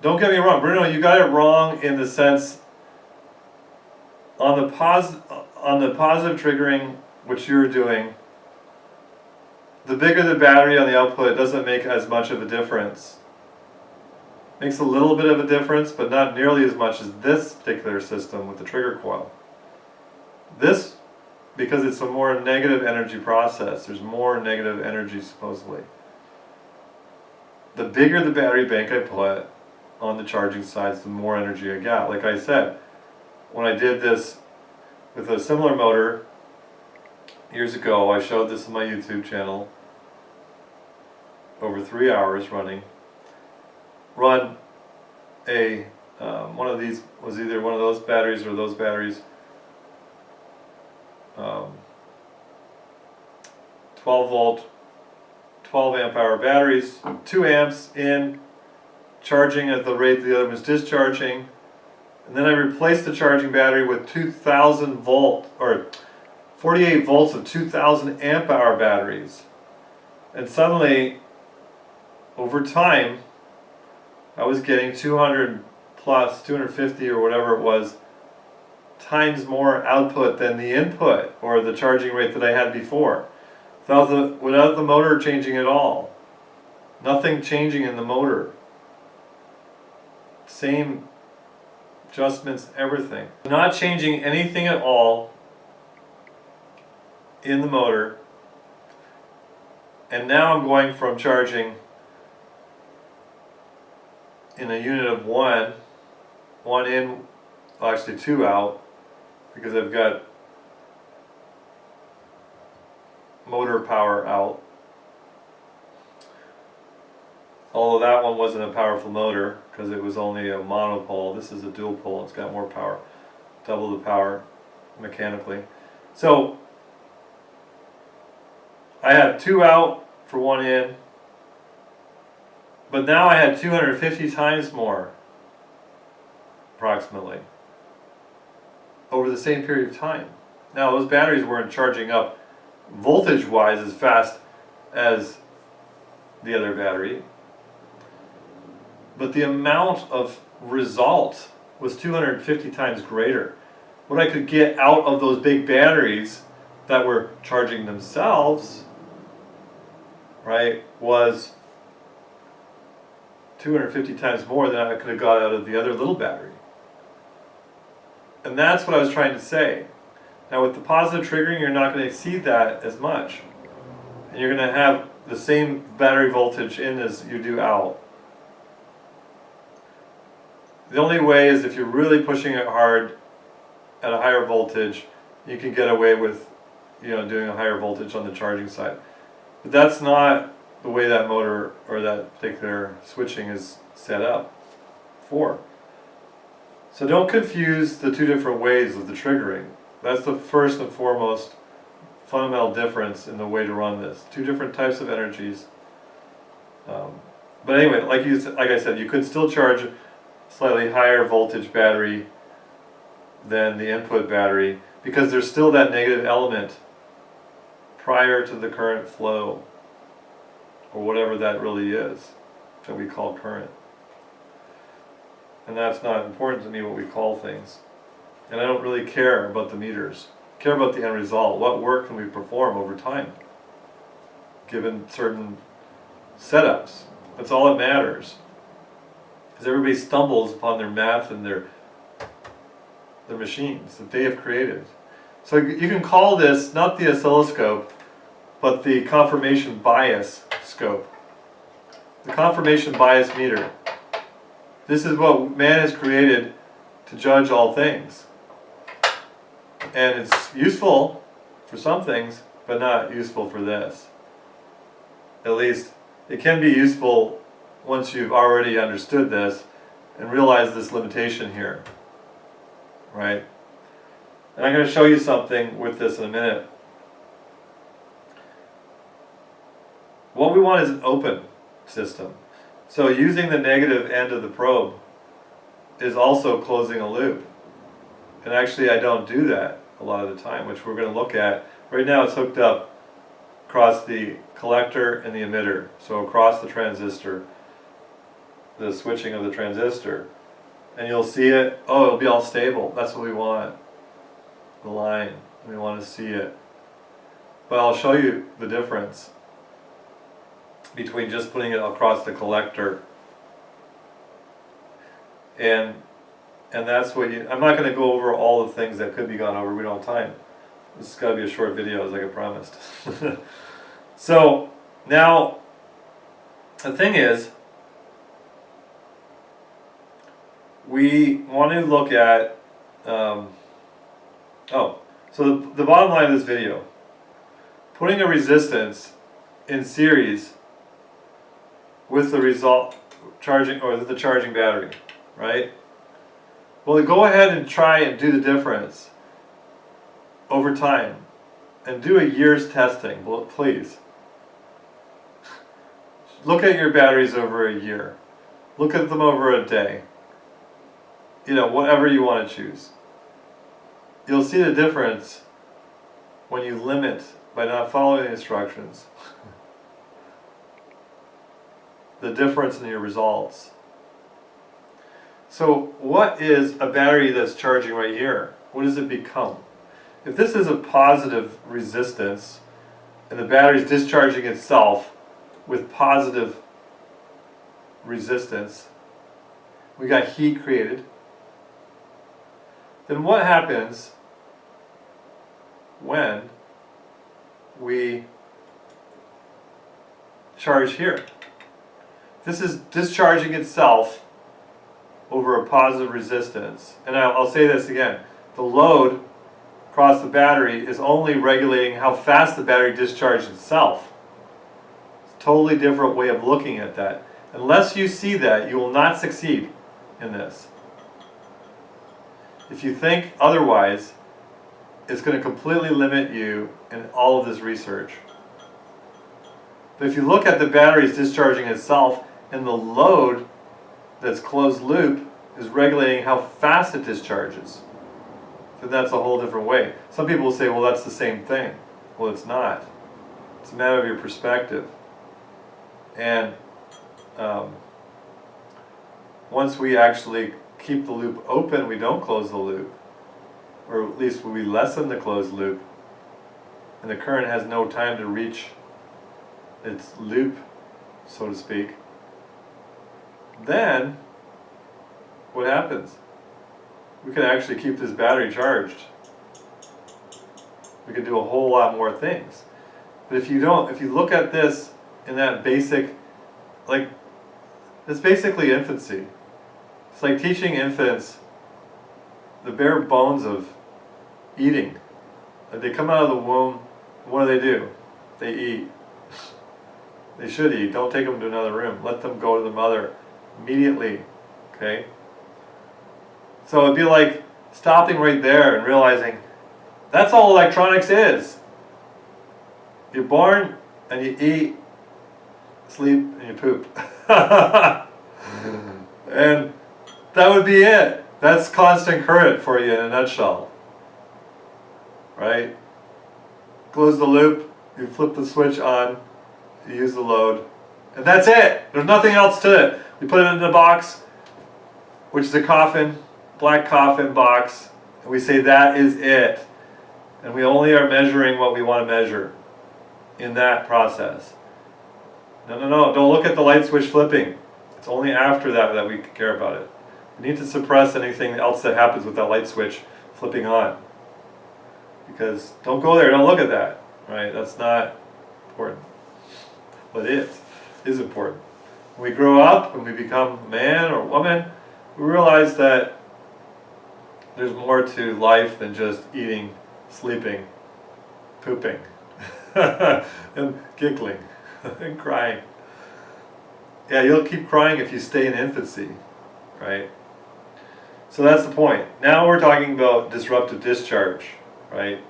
don't get me wrong, Bruno, you got it wrong in the sense, on the positive triggering, which you're doing, the bigger the battery on the output doesn't make as much of a difference. Makes a little bit of a difference, but not nearly as much as this particular system with the trigger coil. This, because it's a more negative energy process, there's more negative energy supposedly. The bigger the battery bank I put on the charging sides, the more energy I got. Like I said, when I did this with a similar motor years ago, I showed this on my YouTube channel, over 3 hours running. Run a, one of these was either one of those batteries or those batteries, 12 volt, 12 amp hour batteries, 2 amps in, charging at the rate the other was discharging, and then I replaced the charging battery with 2000 volt, or 48 volts of 2000 amp hour batteries, and suddenly, over time, I was getting 200 plus, 250 or whatever it was, times more output than the input, or the charging rate that I had before, without the motor changing at all. Nothing changing in the motor. Same adjustments, everything. Not changing anything at all in the motor. And now I'm going from charging in a unit of one in, actually 2 out, because I've got motor power out. Although that one wasn't a powerful motor because it was only a monopole. This is a dual pole. It's got more power, double the power mechanically. So I have 2 out for 1 in, but now I had 250 times more, approximately, over the same period of time. Now those batteries weren't charging up voltage-wise as fast as the other battery, but the amount of result was 250 times greater. What I could get out of those big batteries that were charging themselves, right, was 250 times more than I could have got out of the other little battery. And that's what I was trying to say. Now with the positive triggering, you're not going to exceed that as much. And you're going to have the same battery voltage in as you do out. The only way is if you're really pushing it hard at a higher voltage, you can get away with, doing a higher voltage on the charging side. But that's not the way that motor or that particular switching is set up for. So don't confuse the two different ways of the triggering. That's the first and foremost fundamental difference in the way to run this. Two different types of energies. But anyway, like I said, you could still charge a slightly higher voltage battery than the input battery because there's still that negative element prior to the current flow, or whatever that really is that we call current. And that's not important to me what we call things. And I don't really care about the meters. I care about the end result. What work can we perform over time given certain setups? That's all that matters. Because everybody stumbles upon their math and their machines that they have created. So you can call this not the oscilloscope, but the confirmation bias scope. The confirmation bias meter. This is what man has created to judge all things. And it's useful for some things, but not useful for this. At least it can be useful once you've already understood this and realized this limitation here. Right? And I'm going to show you something with this in a minute. What we want is an open system. So using the negative end of the probe is also closing a loop. And actually I don't do that a lot of the time, which we're going to look at. Right now it's hooked up across the collector and the emitter. So across the transistor, the switching of the transistor. And you'll see it, oh, it'll be all stable. That's what we want. The line, we want to see it. But I'll show you the difference between just putting it across the collector and that's what I'm not going to go over all the things that could be gone over, we don't have time. This has got to be a short video as I promised. So now the thing is, we want to look at so the bottom line of this video, putting a resistance in series with the result charging, or the charging battery, right? Well, go ahead and try and do the difference over time and do a year's testing, please. Look at your batteries over a year. Look at them over a day. Whatever you want to choose. You'll see the difference when you limit by not following the instructions. The difference in your results. So what is a battery that's charging right here? What does it become? If this is a positive resistance and the battery is discharging itself with positive resistance, we got heat created. then what happens when we charge here? This is discharging itself over a positive resistance. And I'll say this again. The load across the battery is only regulating how fast the battery discharges itself. It's a totally different way of looking at that. Unless you see that, you will not succeed in this. If you think otherwise, it's going to completely limit you in all of this research. But if you look at the batteries discharging itself, and the load that's closed loop is regulating how fast it discharges, then that's a whole different way. Some people will say, well, that's the same thing. Well, it's not. It's a matter of your perspective. And once we actually keep the loop open, we don't close the loop. Or at least we lessen the closed loop, and the current has no time to reach its loop, so to speak. Then, what happens? We can actually keep this battery charged. We can do a whole lot more things. But if you don't, if you look at this in that basic, like, it's basically infancy. It's like teaching infants the bare bones of eating. Like they come out of the womb, what do? They eat. They should eat. Don't take them to another room. Let them go to the mother immediately. Okay? So it'd be like stopping right there and realizing that's all electronics is. You're born and you eat, sleep, and you poop. And that would be it. That's constant current for you in a nutshell. Right? Close the loop, you flip the switch on, you use the load, and that's it. There's nothing else to it. We put it in a box, which is a coffin, black coffin box, and we say that is it. And we only are measuring what we want to measure in that process. No, don't look at the light switch flipping. It's only after that that we care about it. We need to suppress anything else that happens with that light switch flipping on. Because don't go there, don't look at that. Right? That's not important. But it is important. When we grow up, when we become a man or woman, we realize that there's more to life than just eating, sleeping, pooping, and giggling, and crying. Yeah, you'll keep crying if you stay in infancy, right? So that's the point. Now we're talking about disruptive discharge, right?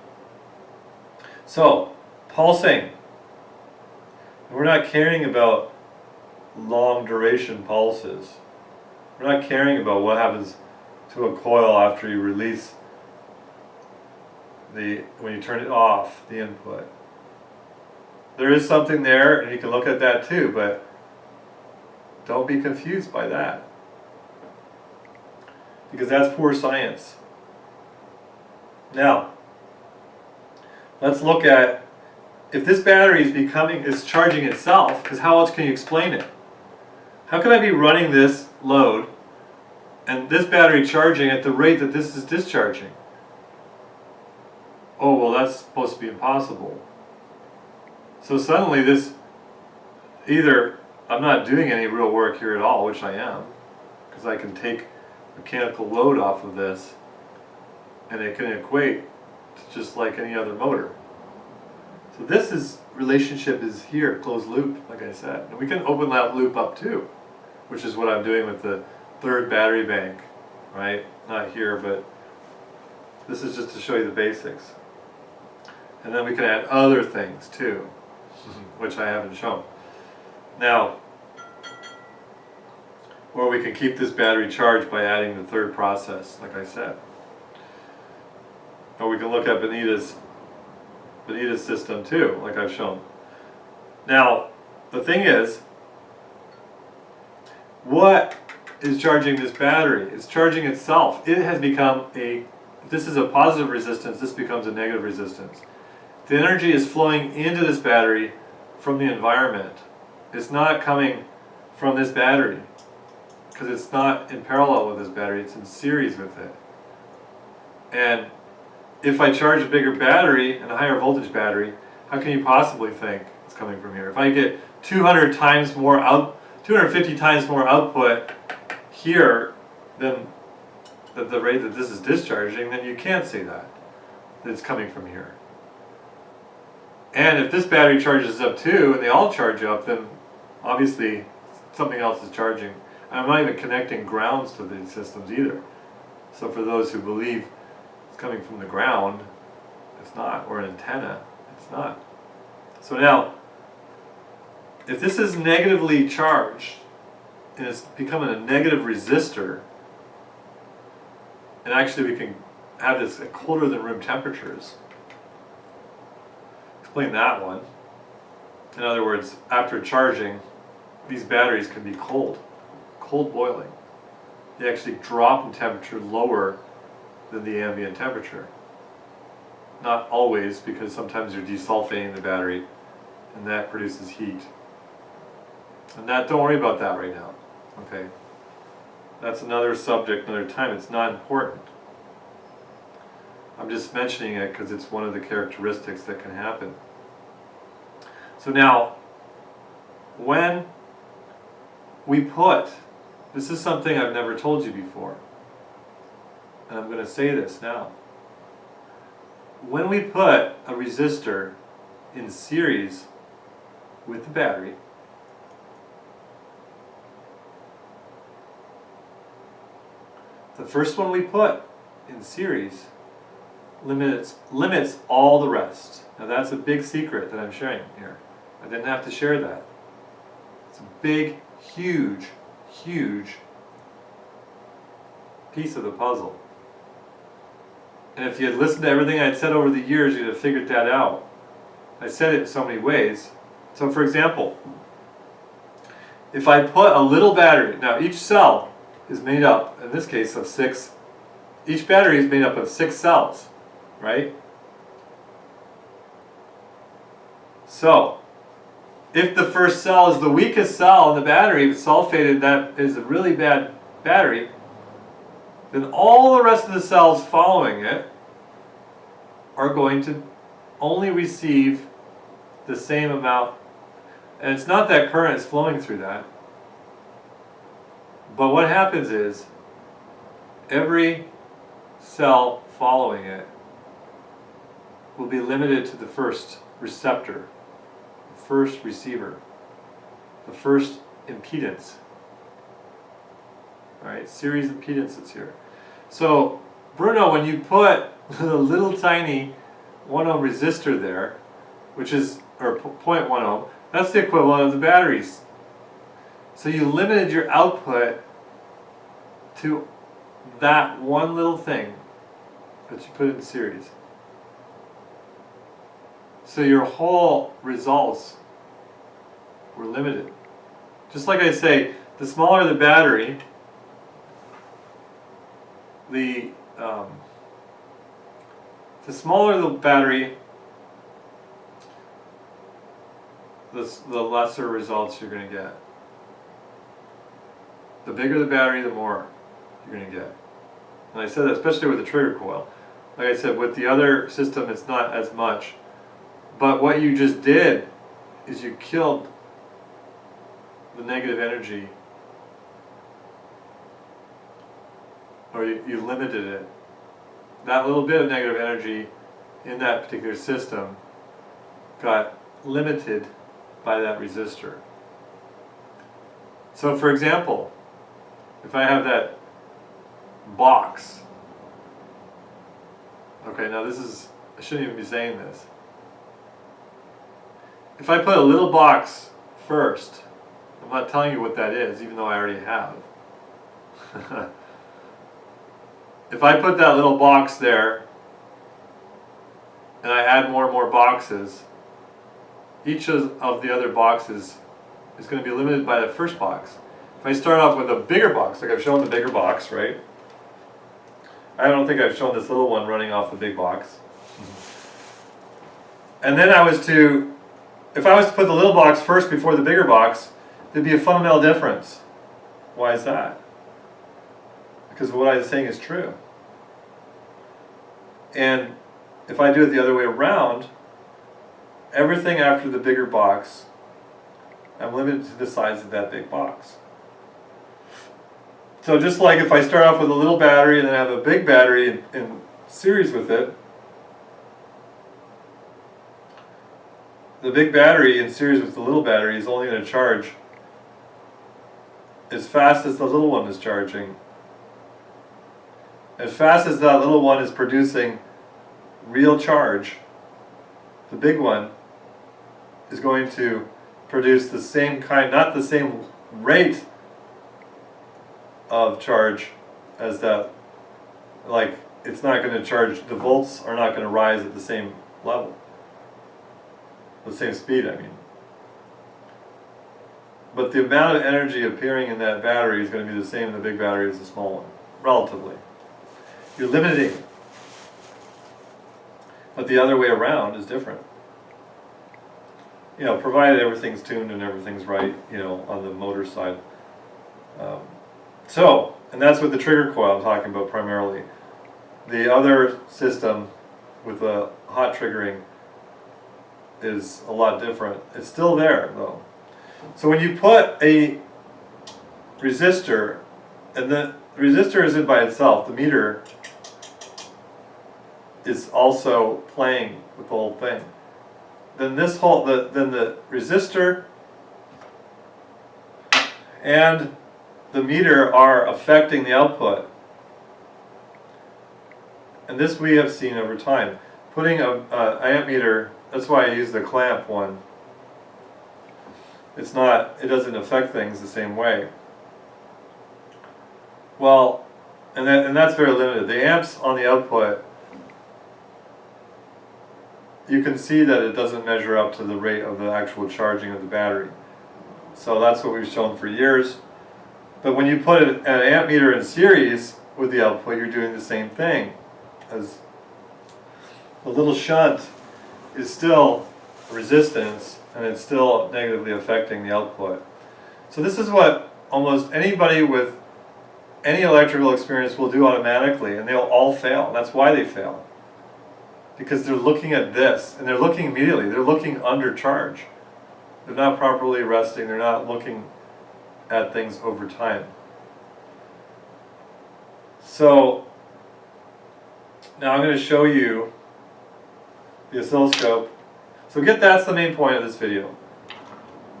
So, pulsing. We're not caring about long duration pulses. We're not caring about what happens to a coil after you release when you turn it off, the input. There is something there, and you can look at that too, but don't be confused by that. Because that's poor science. Now, let's look at if this battery is charging itself, because how else can you explain it? How can I be running this load and this battery charging at the rate that this is discharging? Oh, well, that's supposed to be impossible. So suddenly this, either I'm not doing any real work here at all, which I am, because I can take mechanical load off of this and it can equate to just like any other motor. So this relationship is here, closed loop, like I said. And we can open that loop up too, which is what I'm doing with the third battery bank, right? Not here, but this is just to show you the basics. And then we can add other things too, which I haven't shown. Now, or we can keep this battery charged by adding the third process, like I said. Or we can look at Benita's system too, like I've shown. Now, the thing is, what is charging this battery? It's charging itself. It has become if this is a positive resistance, this becomes a negative resistance. The energy is flowing into this battery from the environment. It's not coming from this battery, because it's not in parallel with this battery, it's in series with it. And if I charge a bigger battery and a higher voltage battery, how can you possibly think it's coming from here? If I get 250 times more output here than at the rate that this is discharging, then you can't say that it's coming from here. And if this battery charges up too, and they all charge up, then obviously something else is charging. And I'm not even connecting grounds to these systems either. So for those who believe it's coming from the ground, it's not, or an antenna, it's not. So now, if this is negatively charged, and it's becoming a negative resistor, and actually we can have this at colder than room temperatures. Explain that one. In other words, after charging, these batteries can be cold boiling. They actually drop in temperature lower than the ambient temperature. Not always, because sometimes you're desulfating the battery, and that produces heat. And that, don't worry about that right now. Okay? That's another subject, another time. It's not important. I'm just mentioning it because it's one of the characteristics that can happen. So now, when we put, this is something I've never told you before, and I'm going to say this now. When we put a resistor in series with the battery, the first one we put in series limits all the rest. Now that's a big secret that I'm sharing here. I didn't have to share that. It's a big, huge, huge piece of the puzzle. And if you had listened to everything I'd said over the years, you'd have figured that out. I said it in so many ways. So for example, if I put a little battery, now each cell is made up, in this case, of 6, each battery is made up of 6 cells, right? So, if the first cell is the weakest cell in the battery, sulfated, that is a really bad battery, then all the rest of the cells following it are going to only receive the same amount. And it's not that current is flowing through that. But what happens is, every cell following it will be limited to the first receptor, the first receiver, the first impedance. Alright, series impedances here. So, Bruno, when you put the little tiny 1 ohm resistor there, which is, or 0.1 ohm, that's the equivalent of the batteries. So you limited your output to that one little thing that you put in series. So your whole results were limited. Just like I say, the smaller the battery, the smaller the battery, the lesser results you're going to get. The bigger the battery, the more you're going to get. And I said that especially with the trigger coil. Like I said, with the other system it's not as much. But what you just did is you killed the negative energy, or you limited it. That little bit of negative energy in that particular system got limited by that resistor. So for example, if I have that box, okay, now this is, I shouldn't even be saying this. If I put a little box first, I'm not telling you what that is, even though I already have. If I put that little box there, and I add more and more boxes, each of the other boxes is going to be limited by the first box. If I start off with a bigger box, like I've shown the bigger box, right? I don't think I've shown this little one running off the big box. And then if I was to put the little box first before the bigger box, there'd be a fundamental difference. Why is that? Because what I was saying is true. And if I do it the other way around, everything after the bigger box, I'm limited to the size of that big box. So just like if I start off with a little battery and then have a big battery in series with it, the big battery in series with the little battery is only going to charge as fast as the little one is charging. As fast as that little one is producing real charge, the big one is going to produce the same kind, not the same rate of charge as that, like it's not going to charge, the volts are not going to rise at the same level, the same speed I mean. But the amount of energy appearing in that battery is going to be the same in the big battery as the small one, relatively. You're limiting. But the other way around is different. You know, provided everything's tuned and everything's right, you know, on the motor side. And that's with the trigger coil I'm talking about primarily. The other system with the hot triggering is a lot different. It's still there though. So when you put a resistor, and the resistor isn't by itself, the meter is also playing with the whole thing. Then then the resistor and the meter are affecting the output. And this we have seen over time. Putting a amp meter, that's why I use the clamp one. It doesn't affect things the same way. Well, and that's very limited. The amps on the output, you can see that it doesn't measure up to the rate of the actual charging of the battery. So that's what we've shown for years. But when you put an amp meter in series with the output, you're doing the same thing. As the little shunt is still resistance, and it's still negatively affecting the output. So this is what almost anybody with any electrical experience will do automatically, and they'll all fail. That's why they fail. Because they're looking at this, and they're looking immediately. They're looking under charge. They're not properly resting. They're not looking at things over time. So now I'm going to show you the oscilloscope. So that's the main point of this video.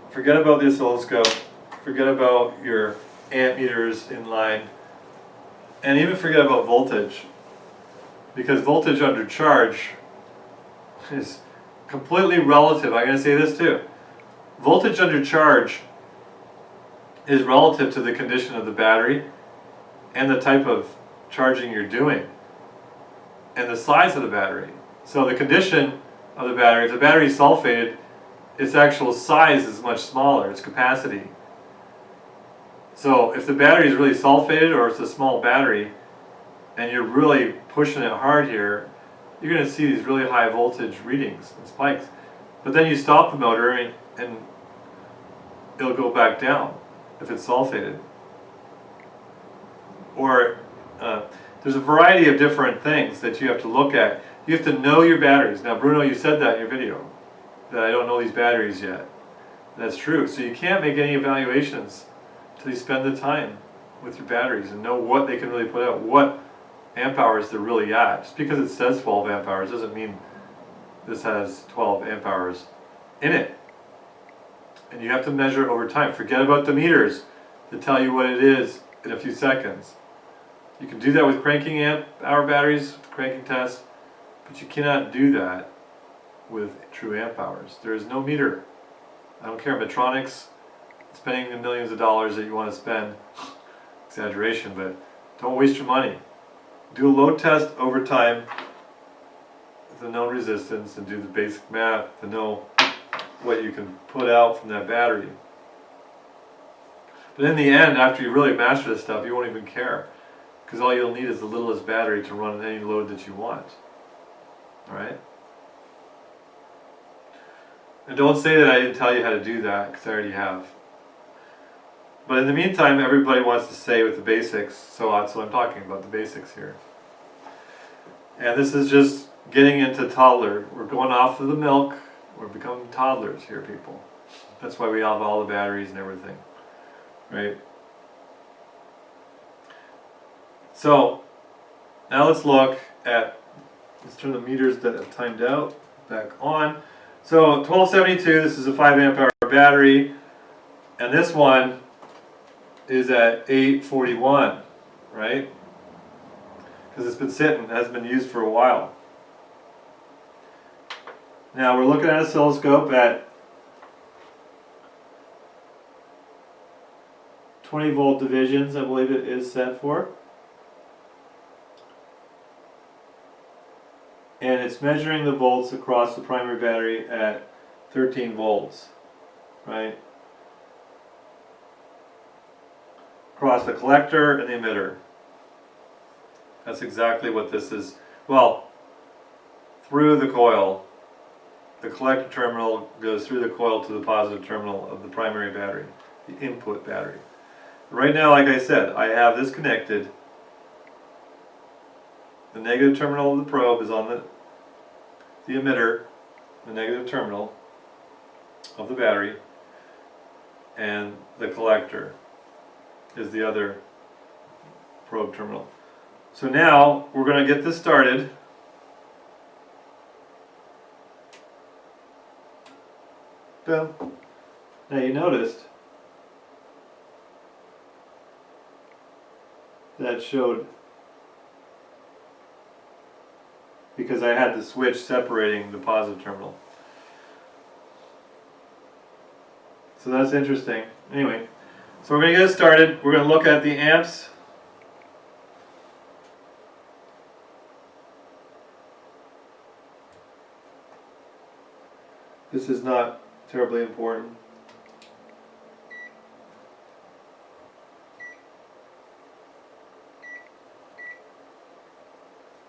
Forget about the oscilloscope. Forget about your amp meters in line. And even forget about voltage. Because voltage under charge is completely relative. I'm going to say this too. Voltage under charge is relative to the condition of the battery and the type of charging you're doing and the size of the battery. So the condition of the battery, if the battery is sulfated, its actual size is much smaller, its capacity. So if the battery is really sulfated or it's a small battery and you're really pushing it hard here, you're going to see these really high voltage readings and spikes. But then you stop the motor and it'll go back down if it's sulfated. Or there's a variety of different things that you have to look at. You have to know your batteries. Now Bruno, you said that in your video, that I don't know these batteries yet. That's true. So you can't make any evaluations until you spend the time with your batteries and know what they can really put out, what amp hours they're really at. Just because it says 12 amp hours doesn't mean this has 12 amp hours in it. And you have to measure it over time. Forget about the meters that tell you what it is in a few seconds. You can do that with cranking amp hour batteries, with cranking tests, but you cannot do that with true amp hours. There is no meter. I don't care, Medtronics, spending the millions of dollars that you want to spend, exaggeration, but don't waste your money. Do a load test over time with a known resistance and do the basic math to know what you can put out from that battery. But in the end, after you really master this stuff, you won't even care, because all you'll need is the littlest battery to run any load that you want. Alright? And don't say that I didn't tell you how to do that, because I already have. But in the meantime, everybody wants to stay with the basics, so that's what I'm talking about, the basics here. And this is just getting into toddler. We're going off of the milk. We're becoming toddlers here, people. That's why we have all the batteries and everything, right? So now let's look at, let's turn the meters that have timed out back on. So 1272, this is a 5 amp hour battery, and this one is at 841, right? Because it's been sitting, it hasn't been used for a while. Now we're looking at an oscilloscope at 20 volt divisions, I believe it is set for. And it's measuring the volts across the primary battery at 13 volts, right? Across the collector and the emitter. That's exactly what this is. Well, through the coil. The collector terminal goes through the coil to the positive terminal of the primary battery, the input battery. Right now, like I said, I have this connected. The negative terminal of the probe is on the emitter, the negative terminal of the battery, and the collector is the other probe terminal. So now we're going to get this started. Boom. Now you noticed that showed because I had the switch separating the positive terminal. So that's interesting. Anyway, so we're going to get started. We're going to look at the amps. This is not terribly important.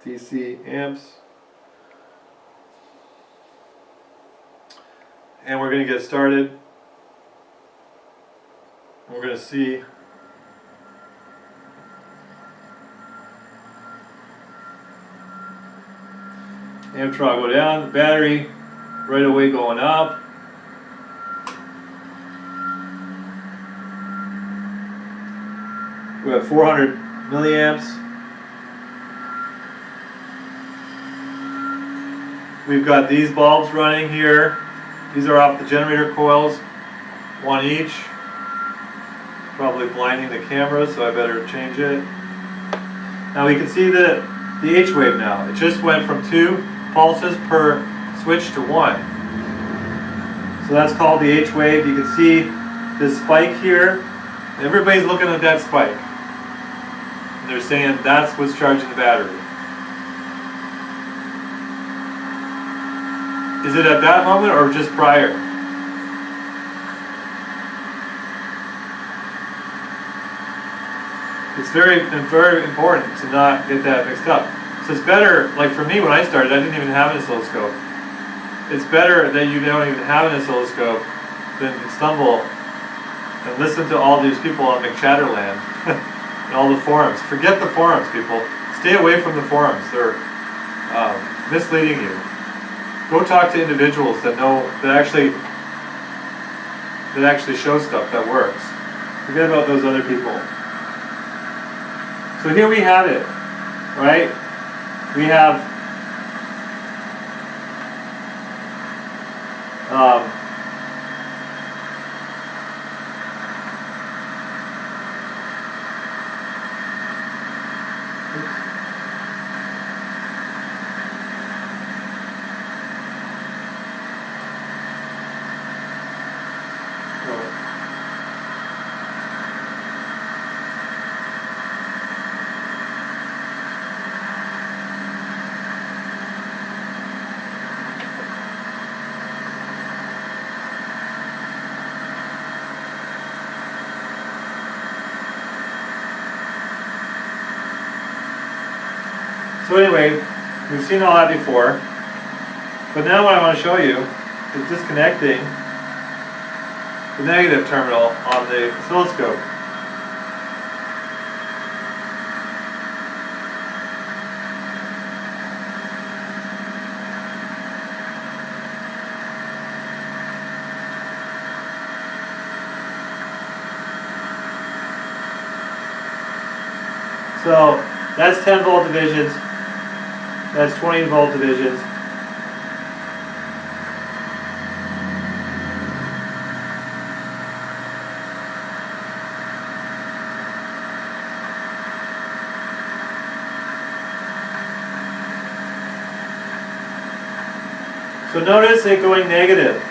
DC amps. And we're going to get started. We're going to see amp draw go down, the battery right away going up. We have 400 milliamps. We've got these bulbs running here. These are off the generator coils, one each. Probably blinding the camera, so I better change it. Now we can see the H wave now. It just went from 2 pulses per switch to 1. So that's called the H wave. You can see this spike here. Everybody's looking at that spike. And they're saying that's what's charging the battery. Is it at that moment or just prior? It's very important to not get that mixed up. So it's better, like for me when I started, I didn't even have an oscilloscope. It's better that you don't even have an oscilloscope than stumble and listen to all these people on McChatterland and all the forums. Forget the forums, people. Stay away from the forums. They're misleading you. Go talk to individuals that know, that actually show stuff that works. Forget about those other people. So here we have it, right? We have So anyway, we've seen all that before, but now what I want to show you is disconnecting the negative terminal on the oscilloscope. So that's 10 volt divisions. That's 20 volt divisions. So notice it going negative.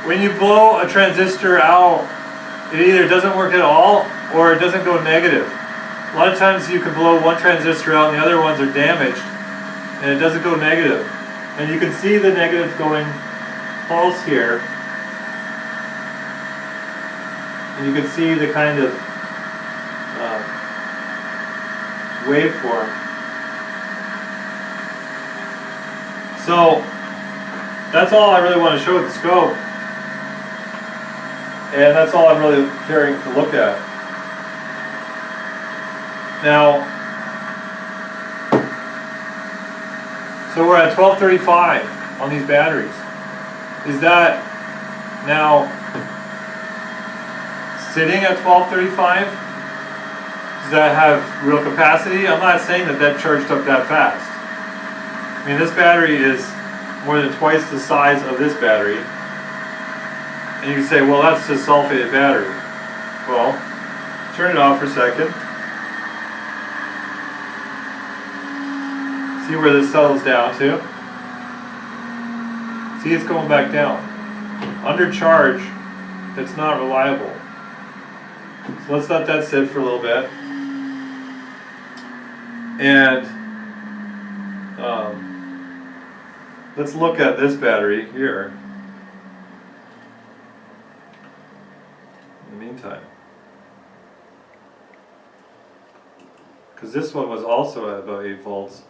When you blow a transistor out, it either doesn't work at all or it doesn't go negative. A lot of times you can blow one transistor out and the other ones are damaged and it doesn't go negative. And you can see the negative going pulse here. And you can see the kind of waveform. So that's all I really want to show with the scope. And that's all I'm really caring to look at. Now, so we're at 1235 on these batteries. Is that now sitting at 1235? Does that have real capacity? I'm not saying that that charged up that fast. I mean, this battery is more than twice the size of this battery. And you can say, well, that's just sulfated battery. Well, turn it off for a second. See where this settles down to? See, it's going back down. Under charge, it's not reliable. So let's let that sit for a little bit. And let's look at this battery here. In the meantime, because this one was also at about 8 volts,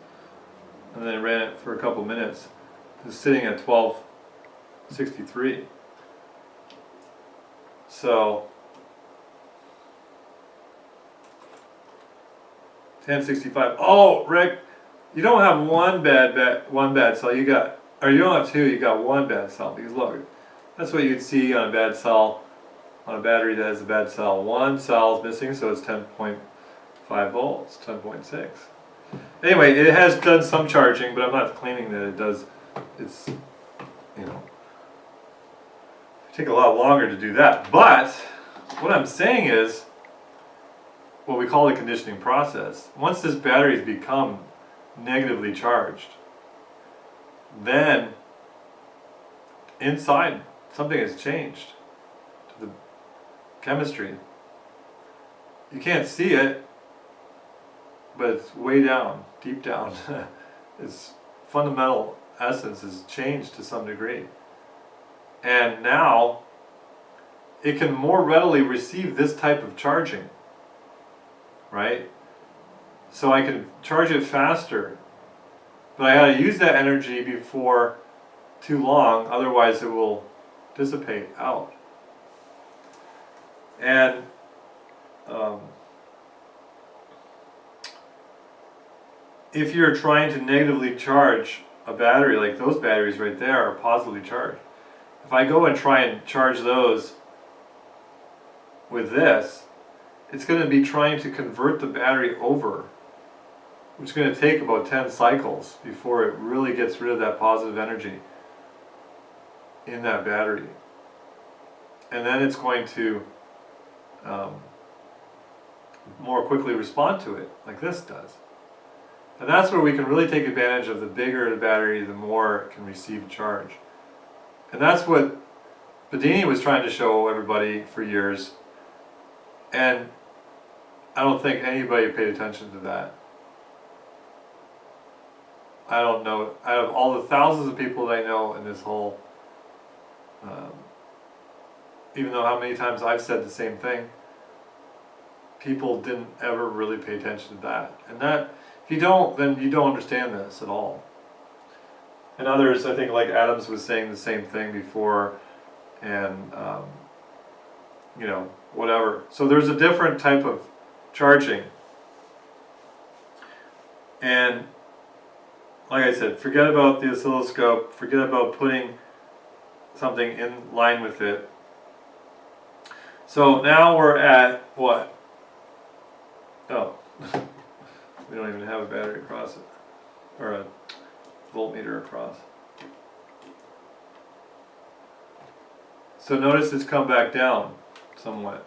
and then I ran it for a couple minutes. It's sitting at 1263. So 1065. Oh, Rick, you don't have one bad cell. You got, or you don't have two. You got one bad cell. Because look, that's what you'd see on a bad cell, on a battery that has a bad cell. One cell is missing, so it's 10.5 volts, 10.6. Anyway, it has done some charging, but I'm not claiming that it does. It's, you know, take a lot longer to do that. But what I'm saying is, what we call the conditioning process. Once this battery has become negatively charged, then inside something has changed to the chemistry. You can't see it, but it's way down, deep down. Its fundamental essence has changed to some degree. And now it can more readily receive this type of charging, right? So I can charge it faster, but I gotta use that energy before too long, otherwise it will dissipate out. And if you're trying to negatively charge a battery, like those batteries right there are positively charged. If I go and try and charge those with this, it's going to be trying to convert the battery over, which is going to take about 10 cycles before it really gets rid of that positive energy in that battery. And then it's going to more quickly respond to it, like this does. And that's where we can really take advantage of the bigger the battery, the more it can receive charge. And that's what Bedini was trying to show everybody for years. And I don't think anybody paid attention to that. I don't know, out of all the thousands of people that I know in this whole, even though how many times I've said the same thing, people didn't ever really pay attention to that. And that, if you don't, then you don't understand this at all. And others, I think like Adams was saying the same thing before, and you know, whatever. So there's a different type of charging. And like I said, forget about the oscilloscope, forget about putting something in line with it. So now we're at what? Oh, We don't even have a battery across it, or a voltmeter across. So notice it's come back down somewhat.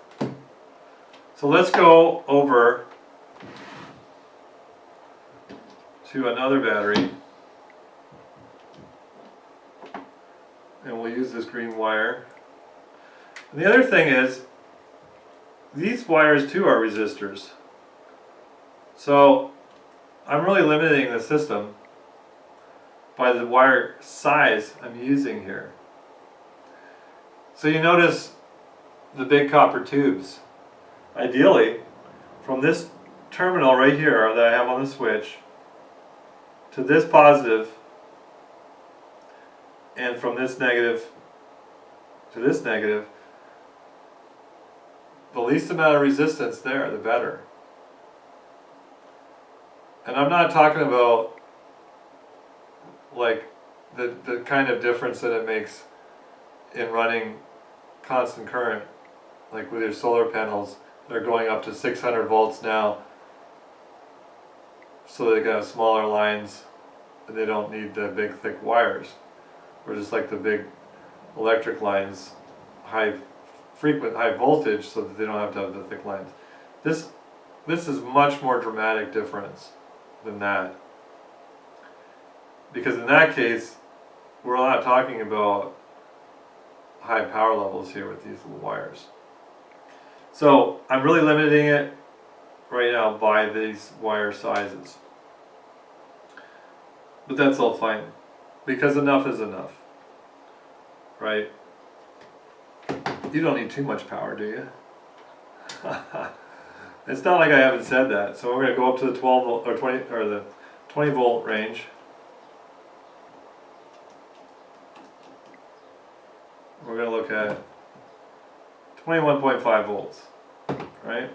So let's go over to another battery, and we'll use this green wire. And the other thing is, these wires too are resistors. So I'm really limiting the system by the wire size I'm using here. So you notice the big copper tubes. Ideally, from this terminal right here that I have on the switch to this positive, and from this negative to this negative, the least amount of resistance there, the better. And I'm not talking about like the kind of difference that it makes in running constant current, like with your solar panels. They're going up to 600 volts now, so they got smaller lines and they don't need the big thick wires, or just like the big electric lines, high voltage, so that they don't have to have the thick lines. This is much more dramatic difference than that, because in that case we're not talking about high power levels here with these little wires. So I'm really limiting it right now by these wire sizes, but that's all fine, because enough is enough, right? You don't need too much power, do you? It's not like I haven't said that. So we're going to go up to the 12 volt or 20 or the 20 volt range. We're going to look at 21.5 volts, right?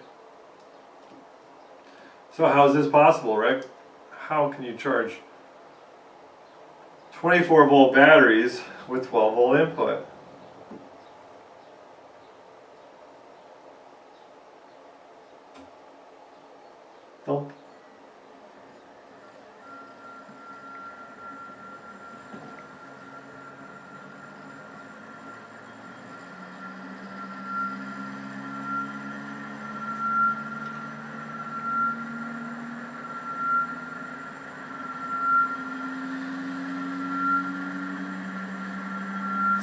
So how is this possible, right? How can you charge 24 volt batteries with 12 volt input? Thump.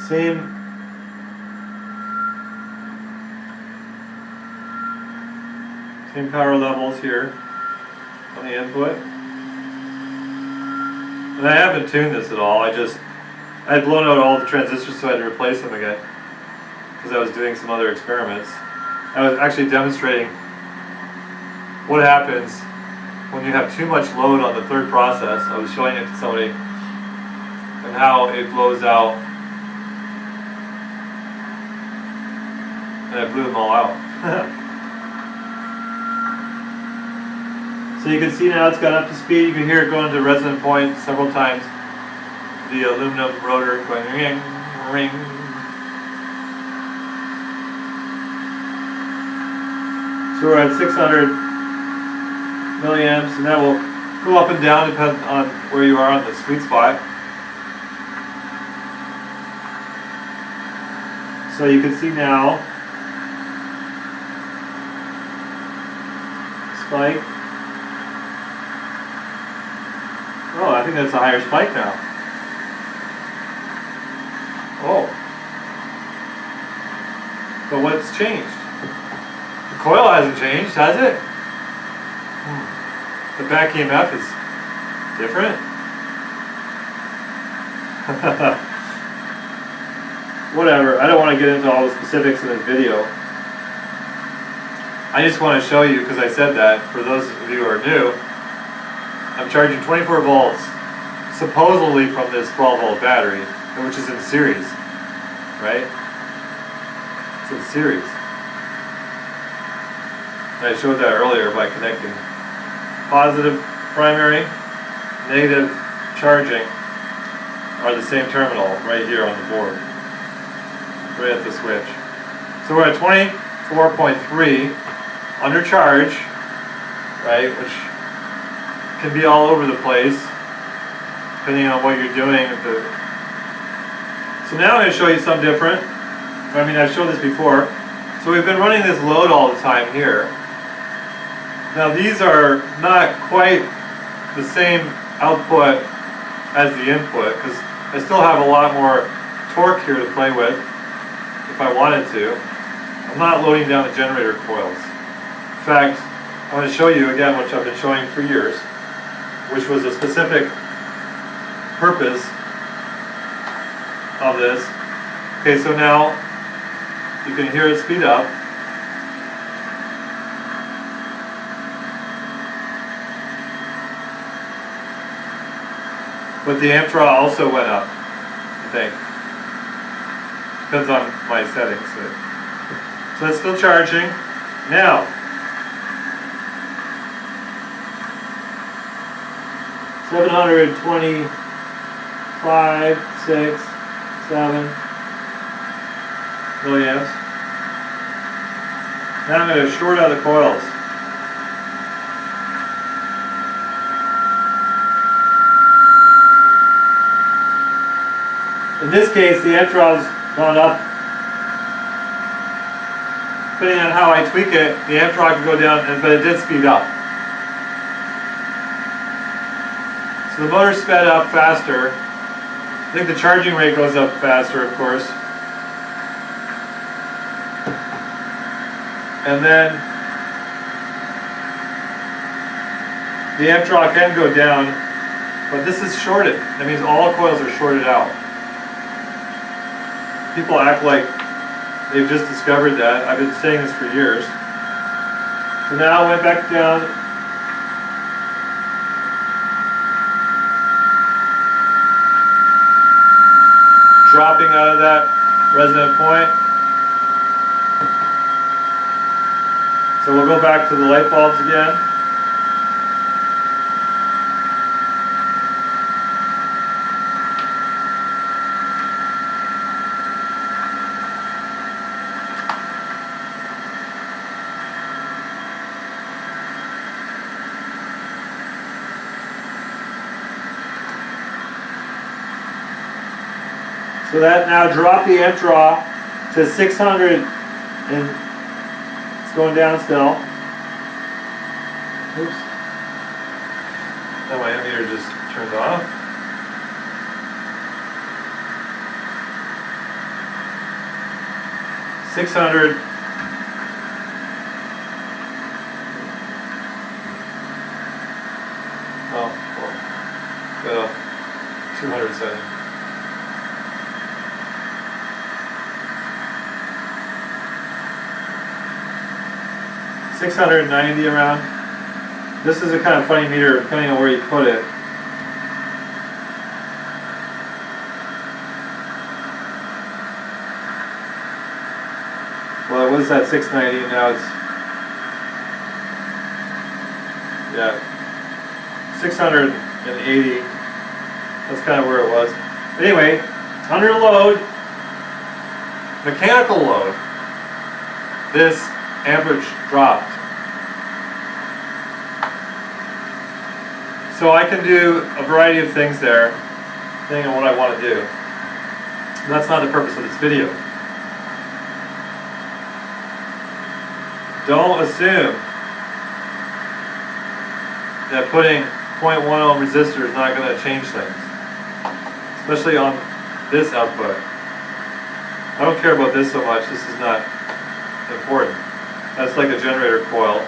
Same power levels here on the input. And I haven't tuned this at all. I had blown out all the transistors, so I had to replace them again, because I was doing some other experiments. I was actually demonstrating what happens when you have too much load on the third process. I was showing it to somebody, and how it blows out. And I blew them all out. So you can see now it's got up to speed. You can hear it going to resonant point several times. The aluminum rotor going ring, ring. So we're at 600 milliamps, and that will go up and down depending on where you are on the sweet spot. So you can see now, spike. Oh, I think that's a higher spike now. Oh. But what's changed? The coil hasn't changed, has it? The back EMF is different. Whatever, I don't want to get into all the specifics in this video. I just want to show you, because I said that, for those of you who are new, I'm charging 24 volts, supposedly from this 12 volt battery, which is in series, right? It's in series. And I showed that earlier by connecting positive primary, negative charging are the same terminal right here on the board, right at the switch. So we're at 24.3 under charge, right? Which can be all over the place, depending on what you're doing. So now I'm going to show you something different. I mean, I've showed this before. So we've been running this load all the time here. Now these are not quite the same output as the input, because I still have a lot more torque here to play with if I wanted to. I'm not loading down the generator coils. In fact, I'm going to show you again, which I've been showing for years, which was a specific purpose of this. Okay, so now you can hear it speed up. But the amp draw also went up, I think. Depends on my settings. So it's still charging. Now, $725, 6, 7 milliamps. Now I'm going to short out the coils. In this case, the amp draw's gone up. Depending on how I tweak it, the amp draw can go down, but it did speed up. So the motor sped up faster. I think the charging rate goes up faster, of course. And then the amp draw can go down, but this is shorted. That means all coils are shorted out. People act like they've just discovered that. I've been saying this for years. So now I went back down. Dropping out of that resonant point. So we'll go back to the light bulbs again. So that now dropped the amp draw to 600, and it's going down still. Oops. Now my ammeter just turned off. $600. Oh, well, got a 200 setting. $690 around. This is a kind of funny meter depending on where you put it. Well, it was at 690, now it's, yeah, 680. That's kind of where it was. But anyway, under load, mechanical load, this amperage dropped. So I can do a variety of things there, depending on what I want to do. And that's not the purpose of this video. Don't assume that putting 0.1 ohm resistor is not going to change things, especially on this output. I don't care about this so much. This is not important. That's like a generator coil.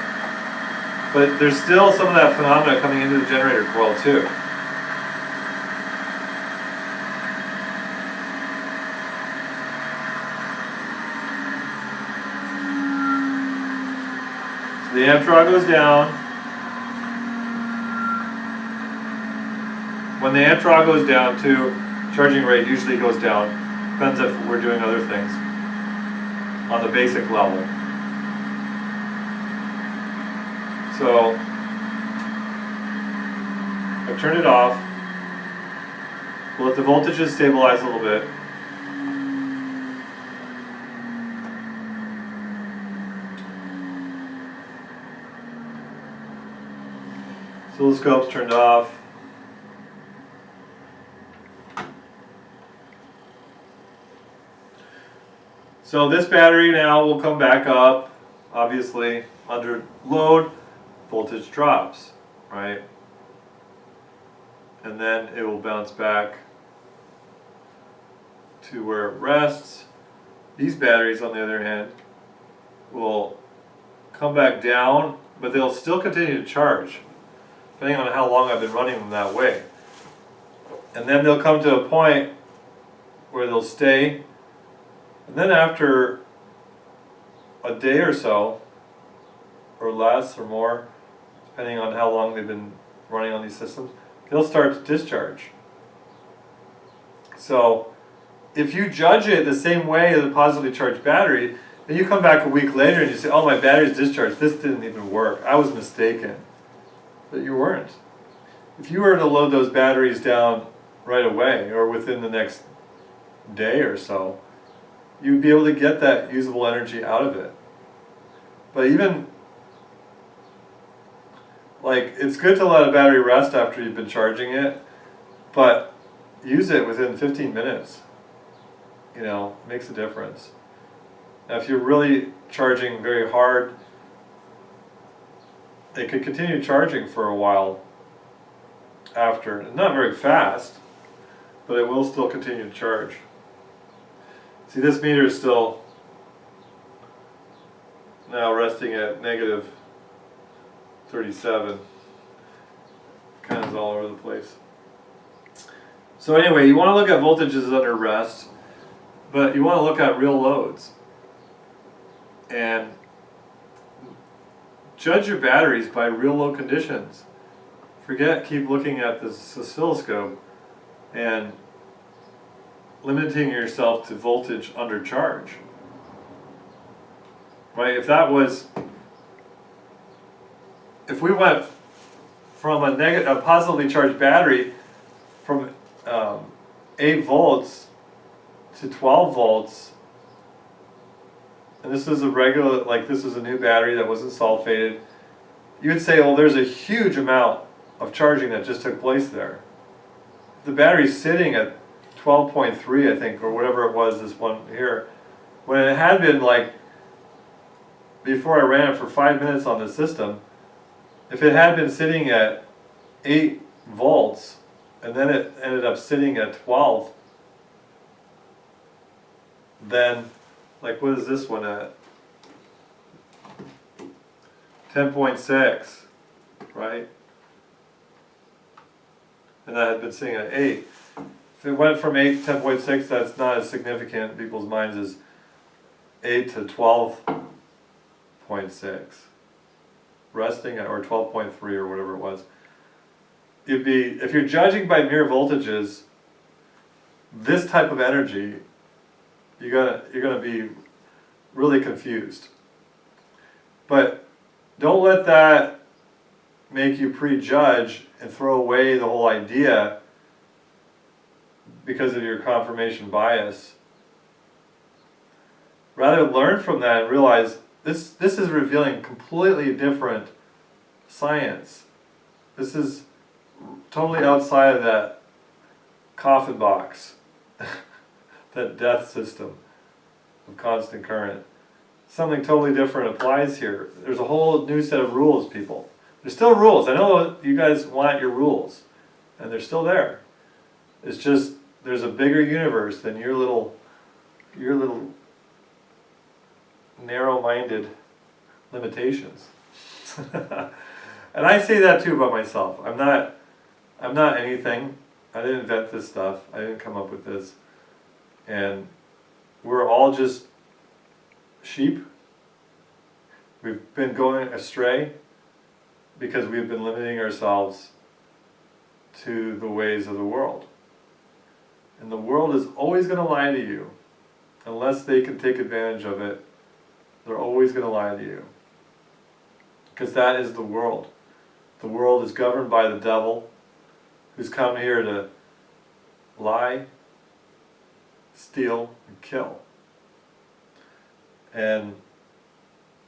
But there's still some of that phenomena coming into the generator coil too. So the amp draw goes down. When the amp draw goes down too, charging rate usually goes down. Depends if we're doing other things on the basic level. So I've turned it off. We'll let the voltages stabilize a little bit. Oscilloscope's turned off. So this battery now will come back up. Obviously, under load, voltage drops, right? And then it will bounce back to where it rests. These batteries, on the other hand, will come back down, but they'll still continue to charge, depending on how long I've been running them that way. And then they'll come to a point where they'll stay, and then after a day or so, or less or more, depending on how long they've been running on these systems, they'll start to discharge. So if you judge it the same way as a positively charged battery, then you come back a week later and you say, oh, my battery's discharged, this didn't even work, I was mistaken. But you weren't. If you were to load those batteries down right away or within the next day or so, you'd be able to get that usable energy out of it. But even, like, it's good to let a battery rest after you've been charging it, but use it within 15 minutes. You know, makes a difference. Now if you're really charging very hard, it could continue charging for a while after. Not very fast, but it will still continue to charge. See, this meter is still now resting at negative 37. Kind of all over the place. So anyway, you want to look at voltages under rest, but you want to look at real loads. And judge your batteries by real load conditions. Keep looking at this oscilloscope and limiting yourself to voltage under charge. Right? If we went from a positively charged battery from 8 volts to 12 volts, and this is a regular, like this is a new battery that wasn't sulfated, you would say, well, there's a huge amount of charging that just took place there. If the battery's sitting at 12.3, I think, or whatever it was, this one here, when it had been like, before I ran it for 5 minutes on the system, if it had been sitting at 8 volts, and then it ended up sitting at 12, then, like, what is this one at? 10.6, right? And that had been sitting at 8. If it went from 8 to 10.6, that's not as significant in people's minds as 8 to 12.6. Resting at, or 12.3 or whatever it was. You'd be, if you're judging by mere voltages, this type of energy, you're gonna be really confused. But don't let that make you prejudge and throw away the whole idea because of your confirmation bias. Rather learn from that and realize this is revealing completely different science. This is totally outside of that coffin box, that death system of constant current. Something totally different applies here. There's a whole new set of rules, people. There's still rules. I know you guys want your rules, and they're still there. It's just there's a bigger universe than your little narrow-minded limitations. And I say that too about myself. I'm not anything. I didn't invent this stuff. I didn't come up with this. And we're all just sheep. We've been going astray because we've been limiting ourselves to the ways of the world. And the world is always going to lie to you. Unless they can take advantage of it, they're always going to lie to you. Because that is the world. The world is governed by the devil, who's come here to lie, steal, and kill. And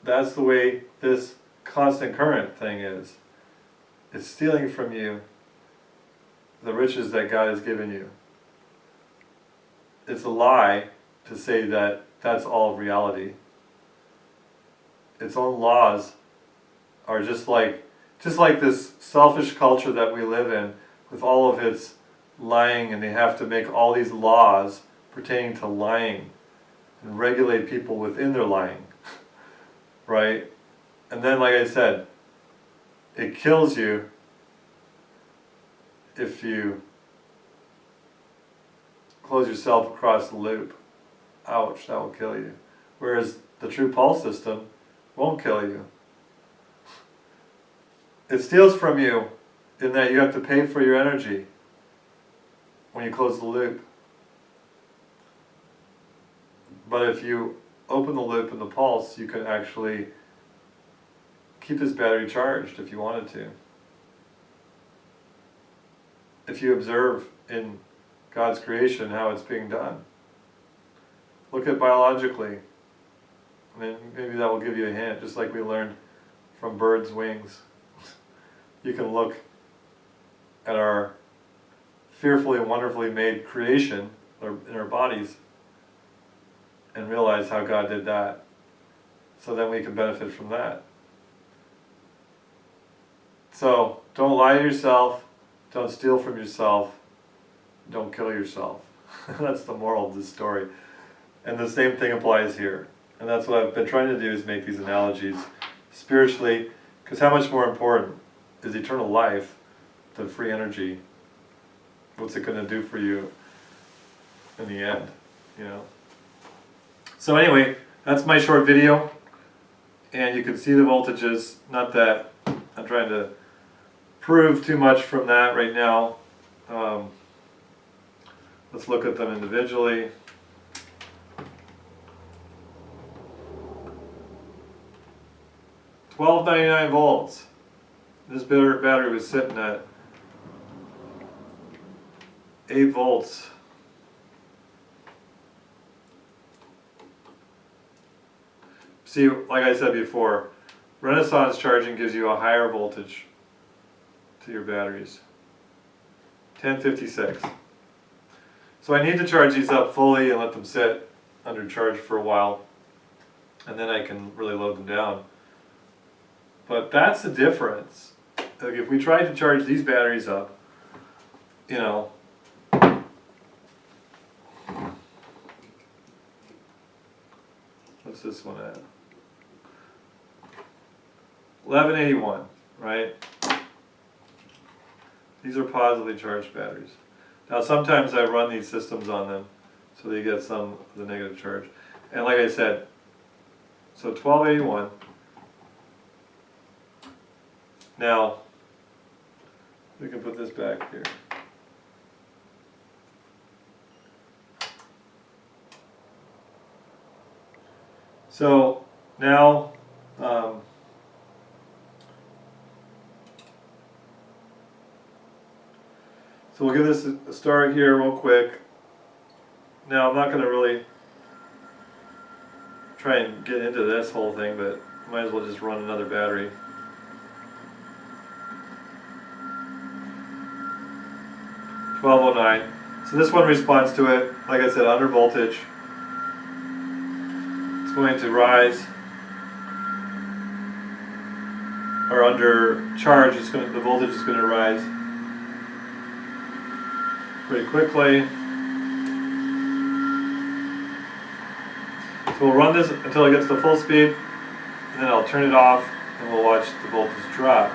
that's the way this constant current thing is. It's stealing from you the riches that God has given you. It's a lie to say that that's all reality. Its own laws are just like this selfish culture that we live in, with all of its lying, and they have to make all these laws pertaining to lying and regulate people within their lying, right? And then, like I said, it kills you if you close yourself across the loop. Ouch, that will kill you. Whereas the true pulse system won't kill you. It steals from you in that you have to pay for your energy when you close the loop. But if you open the loop in the pulse, you can actually keep this battery charged if you wanted to. If you observe in God's creation how it's being done. Look at biologically. I mean, maybe that will give you a hint, just like we learned from birds' wings. You can look at our fearfully and wonderfully made creation in our bodies and realize how God did that. So then we can benefit from that. So don't lie to yourself, don't steal from yourself, don't kill yourself. That's the moral of this story. And the same thing applies here. And that's what I've been trying to do, is make these analogies spiritually, because how much more important is eternal life than free energy? What's it going to do for you in the end, you know? So anyway, that's my short video, and you can see the voltages. Not that I'm trying to prove too much from that right now. Let's look at them individually. $12.99 volts. This battery was sitting at 8 volts. See, like I said before, Renaissance charging gives you a higher voltage to your batteries. 1056. So I need to charge these up fully and let them sit under charge for a while, and then I can really load them down. But that's the difference. Like if we tried to charge these batteries up, you know, what's this one at? 1181, right? These are positively charged batteries. Now sometimes I run these systems on them so they get some of the negative charge. And like I said, so 1281. Now, we can put this back here. So now, so we'll give this a start here real quick. Now I'm not going to really try and get into this whole thing, but might as well just run another battery. $12.09. So this one responds to it, like I said, under voltage. It's going to rise, or under charge, the voltage is going to rise pretty quickly. So we'll run this until it gets to full speed, and then I'll turn it off and we'll watch the voltage drop.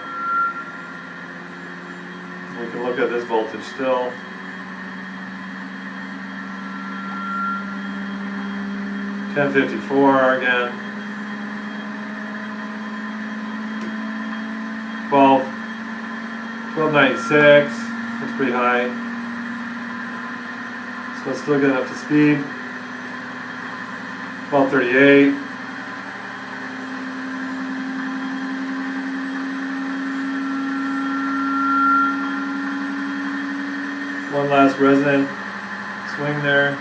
We can look at this voltage still. $10.54 again. 12.96. That's pretty high. So let's still get up to speed. 12.38. One last resonant swing there.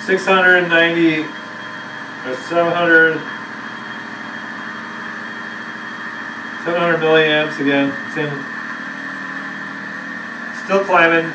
690 or 700 milliamps again. It's in, still climbing.